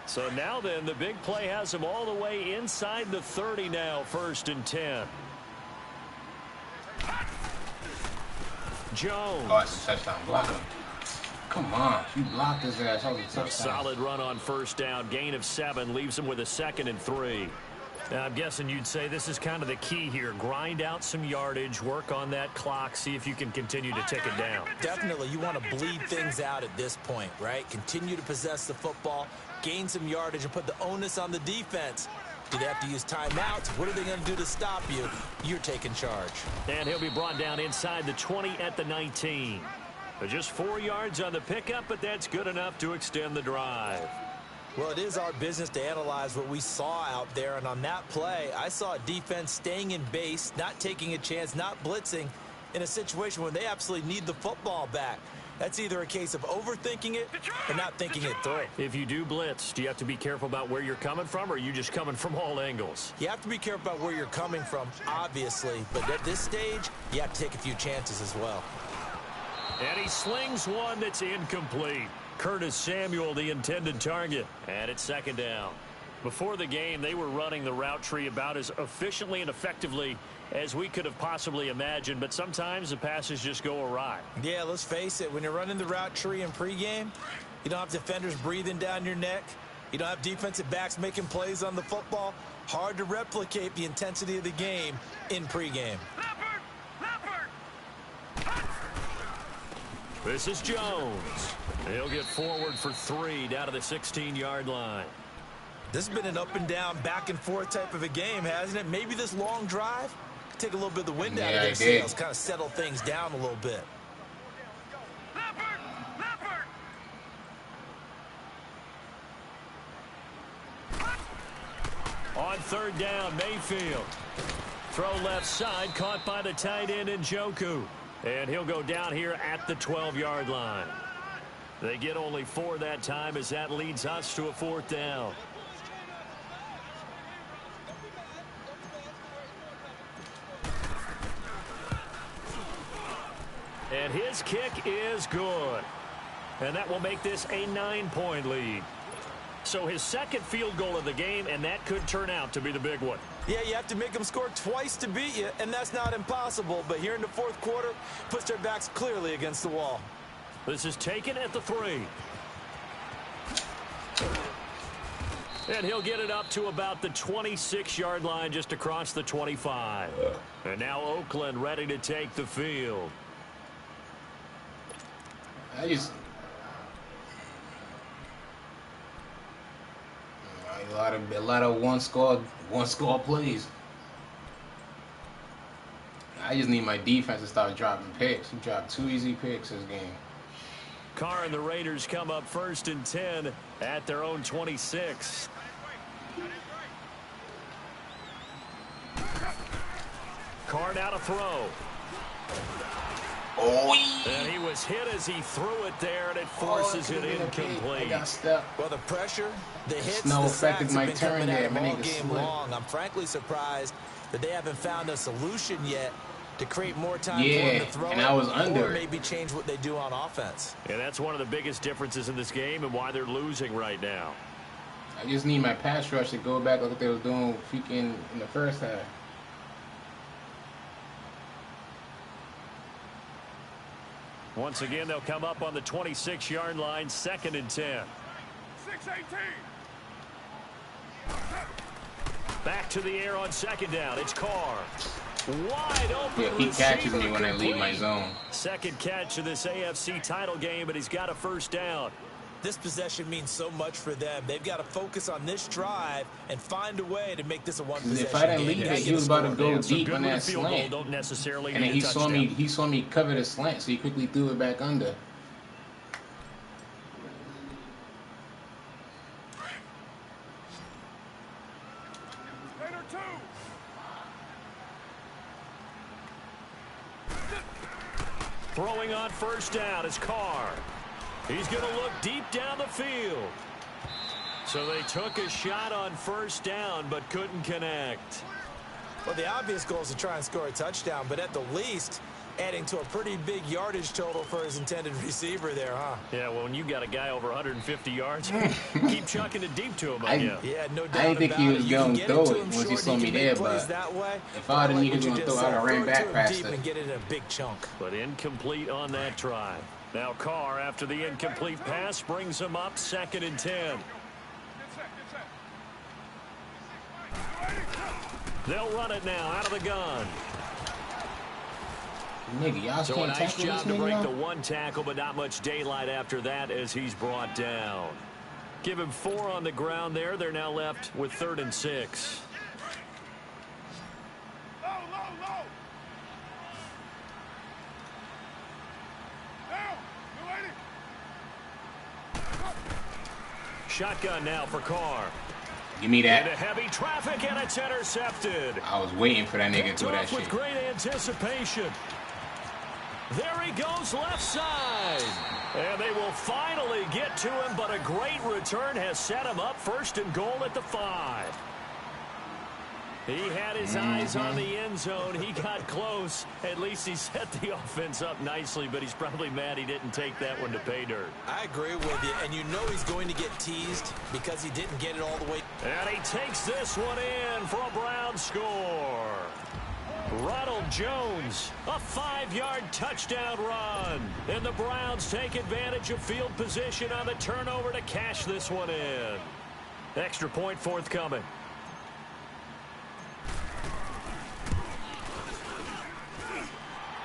So now then, the big play has him all the way inside the 30 now, 1st and 10. Jones. Oh, that's a touchdown. Block him. Come on. You blocked his ass. That was a touchdown. Solid run on first down. Gain of 7 leaves him with a 2nd and 3. Now, I'm guessing you'd say this is kind of the key here. Grind out some yardage, work on that clock, see if you can continue to tick it down. Definitely. You want to bleed things out at this point, right? Continue to possess the football, gain some yardage, and put the onus on the defense. Do they have to use timeouts? What are they going to do to stop you? You're taking charge. And he'll be brought down inside the 20 at the 19. Just 4 yards on the pickup, but that's good enough to extend the drive. Well, it is our business to analyze what we saw out there, and on that play, I saw a defense staying in base, not taking a chance, not blitzing in a situation where they absolutely need the football back. That's either a case of overthinking it or not thinking it through. If you do blitz, do you have to be careful about where you're coming from, or are you just coming from all angles? You have to be careful about where you're coming from, obviously, but at this stage, you have to take a few chances as well. And he slings one that's incomplete. Curtis Samuel, the intended target, and it's second down. Before the game, they were running the route tree about as efficiently and effectively as we could have possibly imagined, but sometimes the passes just go awry. Yeah, let's face it, when you're running the route tree in pregame, you don't have defenders breathing down your neck. You don't have defensive backs making plays on the football. Hard to replicate the intensity of the game in pregame. This is Jones. He'll get forward for 3 down to the 16-yard line. This has been an up and down, back and forth type of a game, hasn't it? Maybe this long drive take a little bit of the wind out of their sails, kind of settle things down a little bit. On third down, Mayfield. Throw left side, caught by the tight end Njoku. And he'll go down here at the 12-yard line. They get only 4 that time as that leads us to a 4th down. And his kick is good. And that will make this a 9-point lead. So his second field goal of the game, and that could turn out to be the big one. Yeah, you have to make them score twice to beat you, and that's not impossible. But here in the fourth quarter, puts their backs clearly against the wall. This is taken at the 3. And he'll get it up to about the 26-yard line, just across the 25. And now Oakland ready to take the field. A lot of one score plays. I just need my defense to start dropping picks. He dropped 2 easy picks this game. Carr and the Raiders come up 1st and 10 at their own 26. Carr now to throw. Oh, and he was hit as he threw it there, and it forces it incomplete. Well, the pressure, the hits, Snow the affected sacks my have been turn coming there. at My him all nigga game slipped. long. I'm frankly surprised that they haven't found a solution yet to create more time for Yeah, him to throw and it, I was under. or maybe change what they do on offense. And that's one of the biggest differences in this game and why they're losing right now. I just need my pass rush to go back like what they was doing freaking in the first half. Once again, they'll come up on the 26-yard line, 2nd and 10. 6-18. Back to the air on 2nd down. It's Carr. Wide open. Yeah, he catches me when I receiver leave my complete. zone. Second catch of this AFC title game, but he's got a 1st down. This possession means so much for them. They've got to focus on this drive and find a way to make this a one-possession If I didn't game. leave Gotta it, get he was a about to score. go So deep good on with a that field goal, slant. don't necessarily And then need a touchdown. he saw me cover the slant, so he quickly threw it back under. Later 2. Throwing on 1st down is Carr. He's going to look deep down the field. So they took a shot on 1st down, but couldn't connect. Well, the obvious goal is to try and score a touchdown, but at the least, adding to a pretty big yardage total for his intended receiver there, huh? Yeah, well, when you got a guy over 150 yards, keep chucking it deep to him, I- yeah. Yeah, no doubt I didn't think about he it. was You can gonna get throw to it him once he short, saw he me can make there, plays but that way. if I didn't like need what him you to just throw, I'd have said. ran Throw it back to him past deep it. and get it in a big chunk. But incomplete on that try. Now Carr, after the incomplete pass, brings him up 2nd and 10. Get set. They'll run it now out of the gun. Nigga, y'all So a can't nice tackle job this to break nigga the now? one tackle, but not much daylight after that as he's brought down. Give him 4 on the ground there. They're now left with 3rd and 6. Low. Down. shotgun now for Carr. Give me Into that. heavy traffic, and it's intercepted. I was waiting for that nigga to Picked do that off with shit. great anticipation. There he goes left side. And they will finally get to him, but a great return has set him up first and goal at the 5. He had his eyes on the end zone. He got close. At least he set the offense up nicely, but he's probably mad he didn't take that one to pay dirt. I agree with you, and you know he's going to get teased because he didn't get it all the way. And he takes this one in for a Brown score. Ronald Jones, a 5-yard touchdown run. And the Browns take advantage of field position on the turnover to cash this one in. Extra point forthcoming.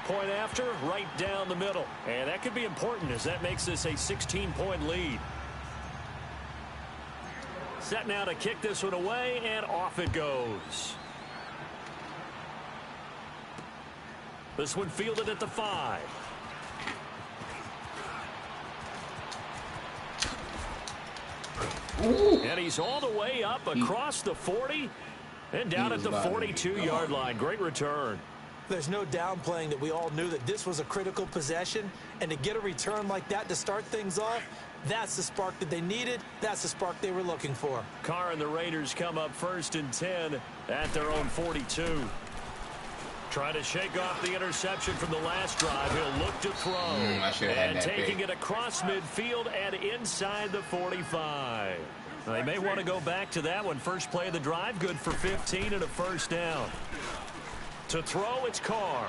Point after, right down the middle. And that could be important as that makes this a 16-point lead. Set now to kick this one away, and off it goes. This one fielded at the 5. Ooh. And he's all the way up across the 40 and down at the 42-yard line. Great return. There's no downplaying that we all knew that this was a critical possession, and to get a return like that to start things off, that's the spark that they needed. That's the spark they were looking for. Carr and the Raiders come up 1st and 10 at their own 42. Trying to shake off the interception from the last drive. He'll look to throw. I should have had and that taking pick. it across midfield and inside the 45. They may want to go back to that one. First play of the drive, good for 15 and a first down. To throw, it's Carr.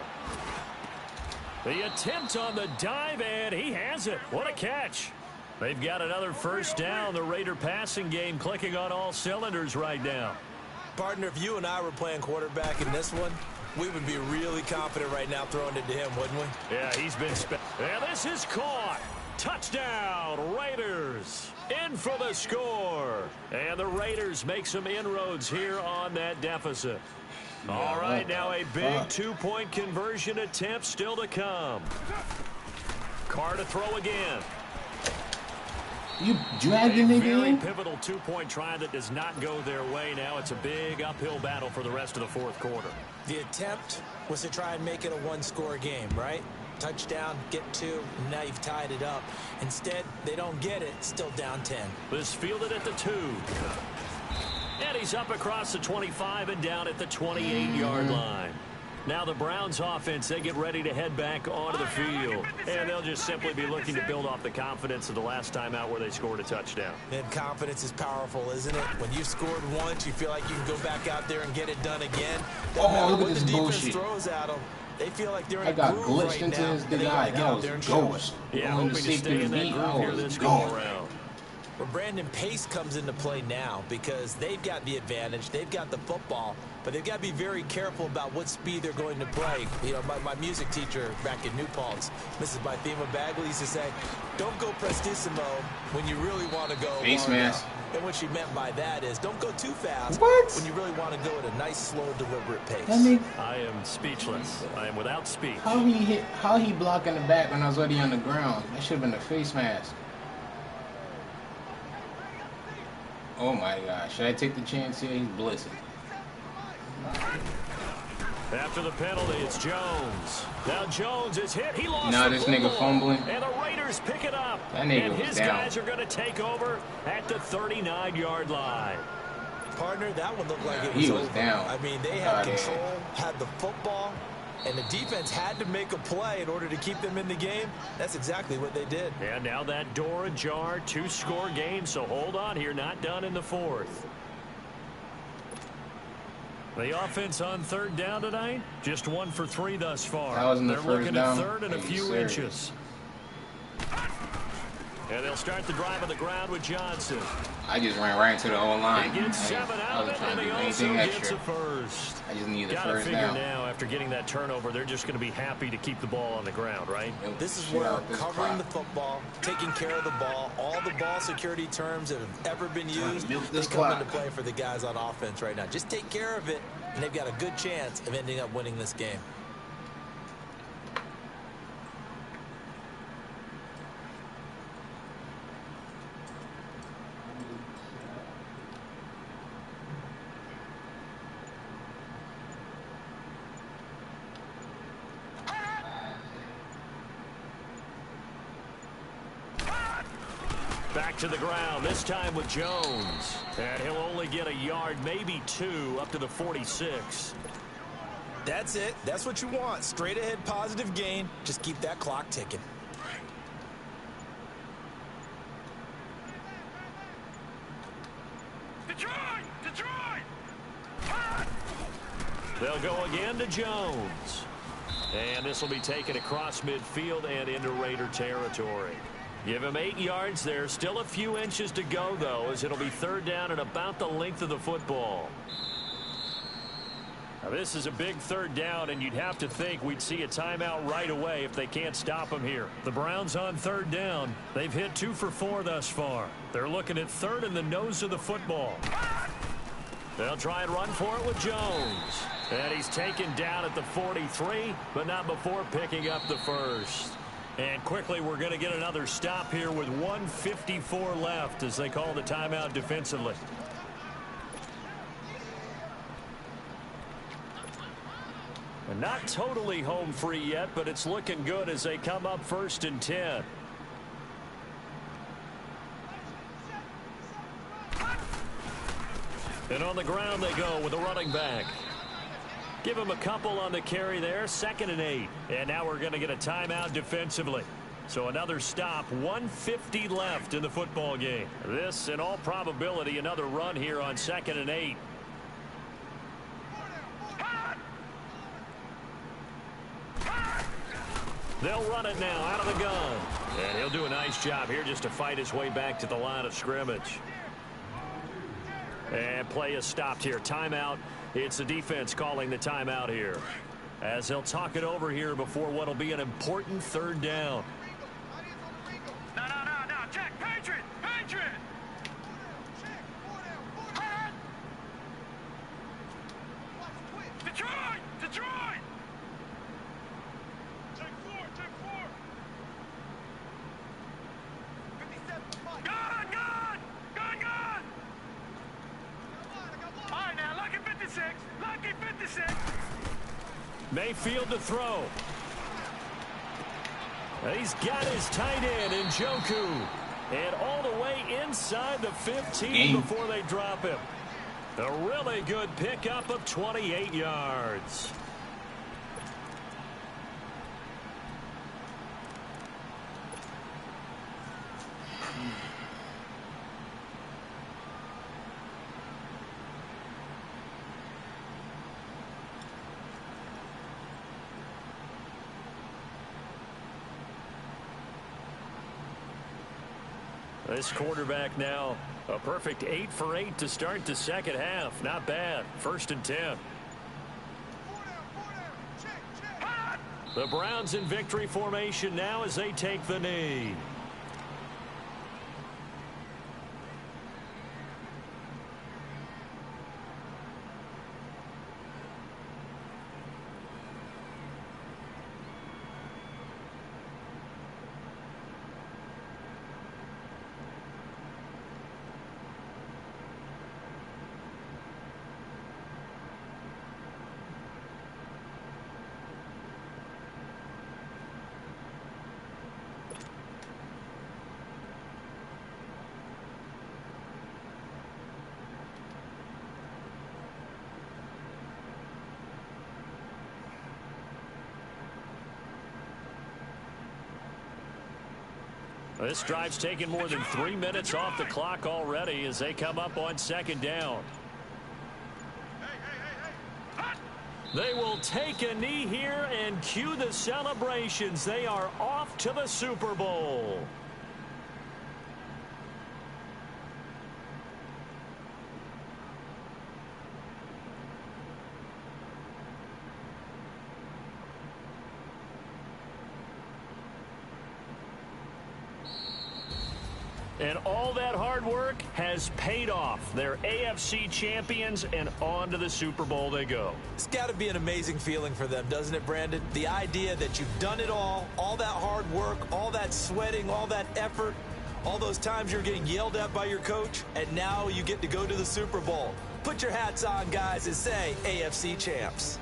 The attempt on the dive, and he has it. What a catch. They've got another first down. The Raider passing game clicking on all cylinders right now. Partner, if you and I were playing quarterback in this one, we would be really confident right now throwing it to him, wouldn't we? Yeah, he's been and this is caught. Touchdown, Raiders. In for the score. And the Raiders make some inroads here on that deficit. All right, now a big 2-point conversion attempt still to come. Carr to throw again. You dragged the A nigga very in? pivotal 2-point try that does not go their way. Now it's a big uphill battle for the rest of the fourth quarter. The attempt was to try and make it a one-score game, right? Touchdown, get 2, and now you've tied it up. Instead, they don't get it, still down 10. This fielded at the 2. And he's up across the 25 and down at the 28-yard line. Now the Browns offense, they get ready to head back onto the field. And they'll just simply be looking to build off the confidence of the last time out where they scored a touchdown. And confidence is powerful, isn't it? When you've scored once, you feel like you can go back out there and get it done again. Oh, matter look at what this the defense bullshit. throws at them, they feel like they're in I a got groove glitched right into now, this and big they eye. gotta get That out was there and show ghost. Yeah, Going hoping to to see stay in through that me. groove I here was this go gone. around. But Brandon, pace comes into play now because they've got the advantage. They've got the football, but they've got to be very careful about what speed they're going to play. You know, my music teacher back in New Paltz, Mrs. Bythema Bagley, used to say, don't go prestissimo when you really want to go Face long mask. down. And what she meant by that is don't go too fast What? when you really want to go at a nice, slow, deliberate pace. That nigga, I am speechless. I am without speech. how he blocking the back when I was already on the ground? That should have been a face mask. Oh my gosh. Should I take the chance here? He's blitzing. After the penalty, it's Jones. Now Jones is hit. He lost Now the this nigga football. fumbling. And the Raiders pick it up. That nigga and was his down. guys are going to take over at the 39-yard line. Partner, that one looked like it He was was over. down. I mean, they had Oh, yeah. control, had the football, and the defense had to make a play in order to keep them in the game. That's exactly what they did. And now that door ajar, 2-score game, so hold on here, not done in the fourth. The offense on third down tonight, just 1 for 3 thus far. That was in the They're first looking down? at third and a Are you few serious? inches. And they'll start the drive on the ground with Johnson. I just ran right into the old line. He gets 7 I out of wasn't it, trying and to he do also anything gets extra. a first. I just need the Gotta first figure down. now, after getting that turnover, they're just going to be happy to keep the ball on the ground, right? This is Shit where out this covering clock. the football, taking care of the ball, all the ball security terms that have ever been used, milk they this come clock. into play for the guys on offense right now. Just take care of it, and they've got a good chance of ending up winning this game. Back to the ground, this time with Jones. And he'll only get a yard, maybe 2, up to the 46. That's it. That's what you want. Straight ahead positive gain. Just keep that clock ticking. Detroit! They'll go again to Jones. And this will be taken across midfield and into Raider territory. Give him 8 yards there. Still a few inches to go, though, as it'll be 3rd down and about the length of the football. Now, this is a big 3rd down, and you'd have to think we'd see a timeout right away if they can't stop him here. The Browns on 3rd down. They've hit 2 for 4 thus far. They're looking at 3rd in the nose of the football. They'll try and run for it with Jones. And he's taken down at the 43, but not before picking up the first. And quickly, we're going to get another stop here with 1:54 left as they call the timeout defensively. And not totally home free yet, but it's looking good as they come up 1st and 10. And on the ground they go with a running back. Give him a couple on the carry there, 2nd and 8. And now we're going to get a timeout defensively. So another stop, 1:50 left in the football game. This, in all probability, another run here on 2nd and 8. They'll run it now out of the gun. And he'll do a nice job here just to fight his way back to the line of scrimmage. And play is stopped here. Timeout. It's the defense calling the timeout here, as they'll talk it over here before what will be an important 3rd down. No. Check. Patriot! Detroit! Take 4! Gun! All right, now, lucky 56! Mayfield to throw. He's got his tight end in Njoku. And all the way inside the 15 before they drop him. A really good pickup of 28 yards. This quarterback now, a perfect 8 for 8 to start the 2nd half. Not bad. 1st and 10. The Browns in victory formation now as they take the knee. This drive's taken more than 3 minutes off the clock already as they come up on 2nd down. They will take a knee here and cue the celebrations. They are off to the Super Bowl. And all that hard work has paid off. They're AFC champions, and on to the Super Bowl they go. It's got to be an amazing feeling for them, doesn't it, Brandon? The idea that you've done it all that hard work, all that sweating, all that effort, all those times you're getting yelled at by your coach, and now you get to go to the Super Bowl. Put your hats on, guys, and say AFC champs.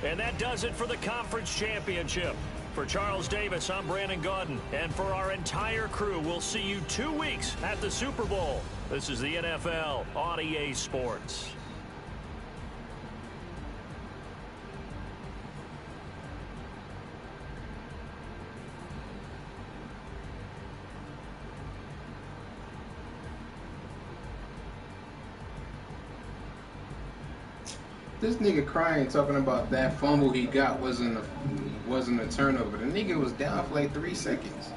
And that does it for the conference championship. For Charles Davis, I'm Brandon Gaudin. And for our entire crew, we'll see you 2 weeks at the Super Bowl. This is the NFL on EA Sports. This nigga crying talking about that fumble he got wasn't a turnover. The nigga was down for like 3 seconds.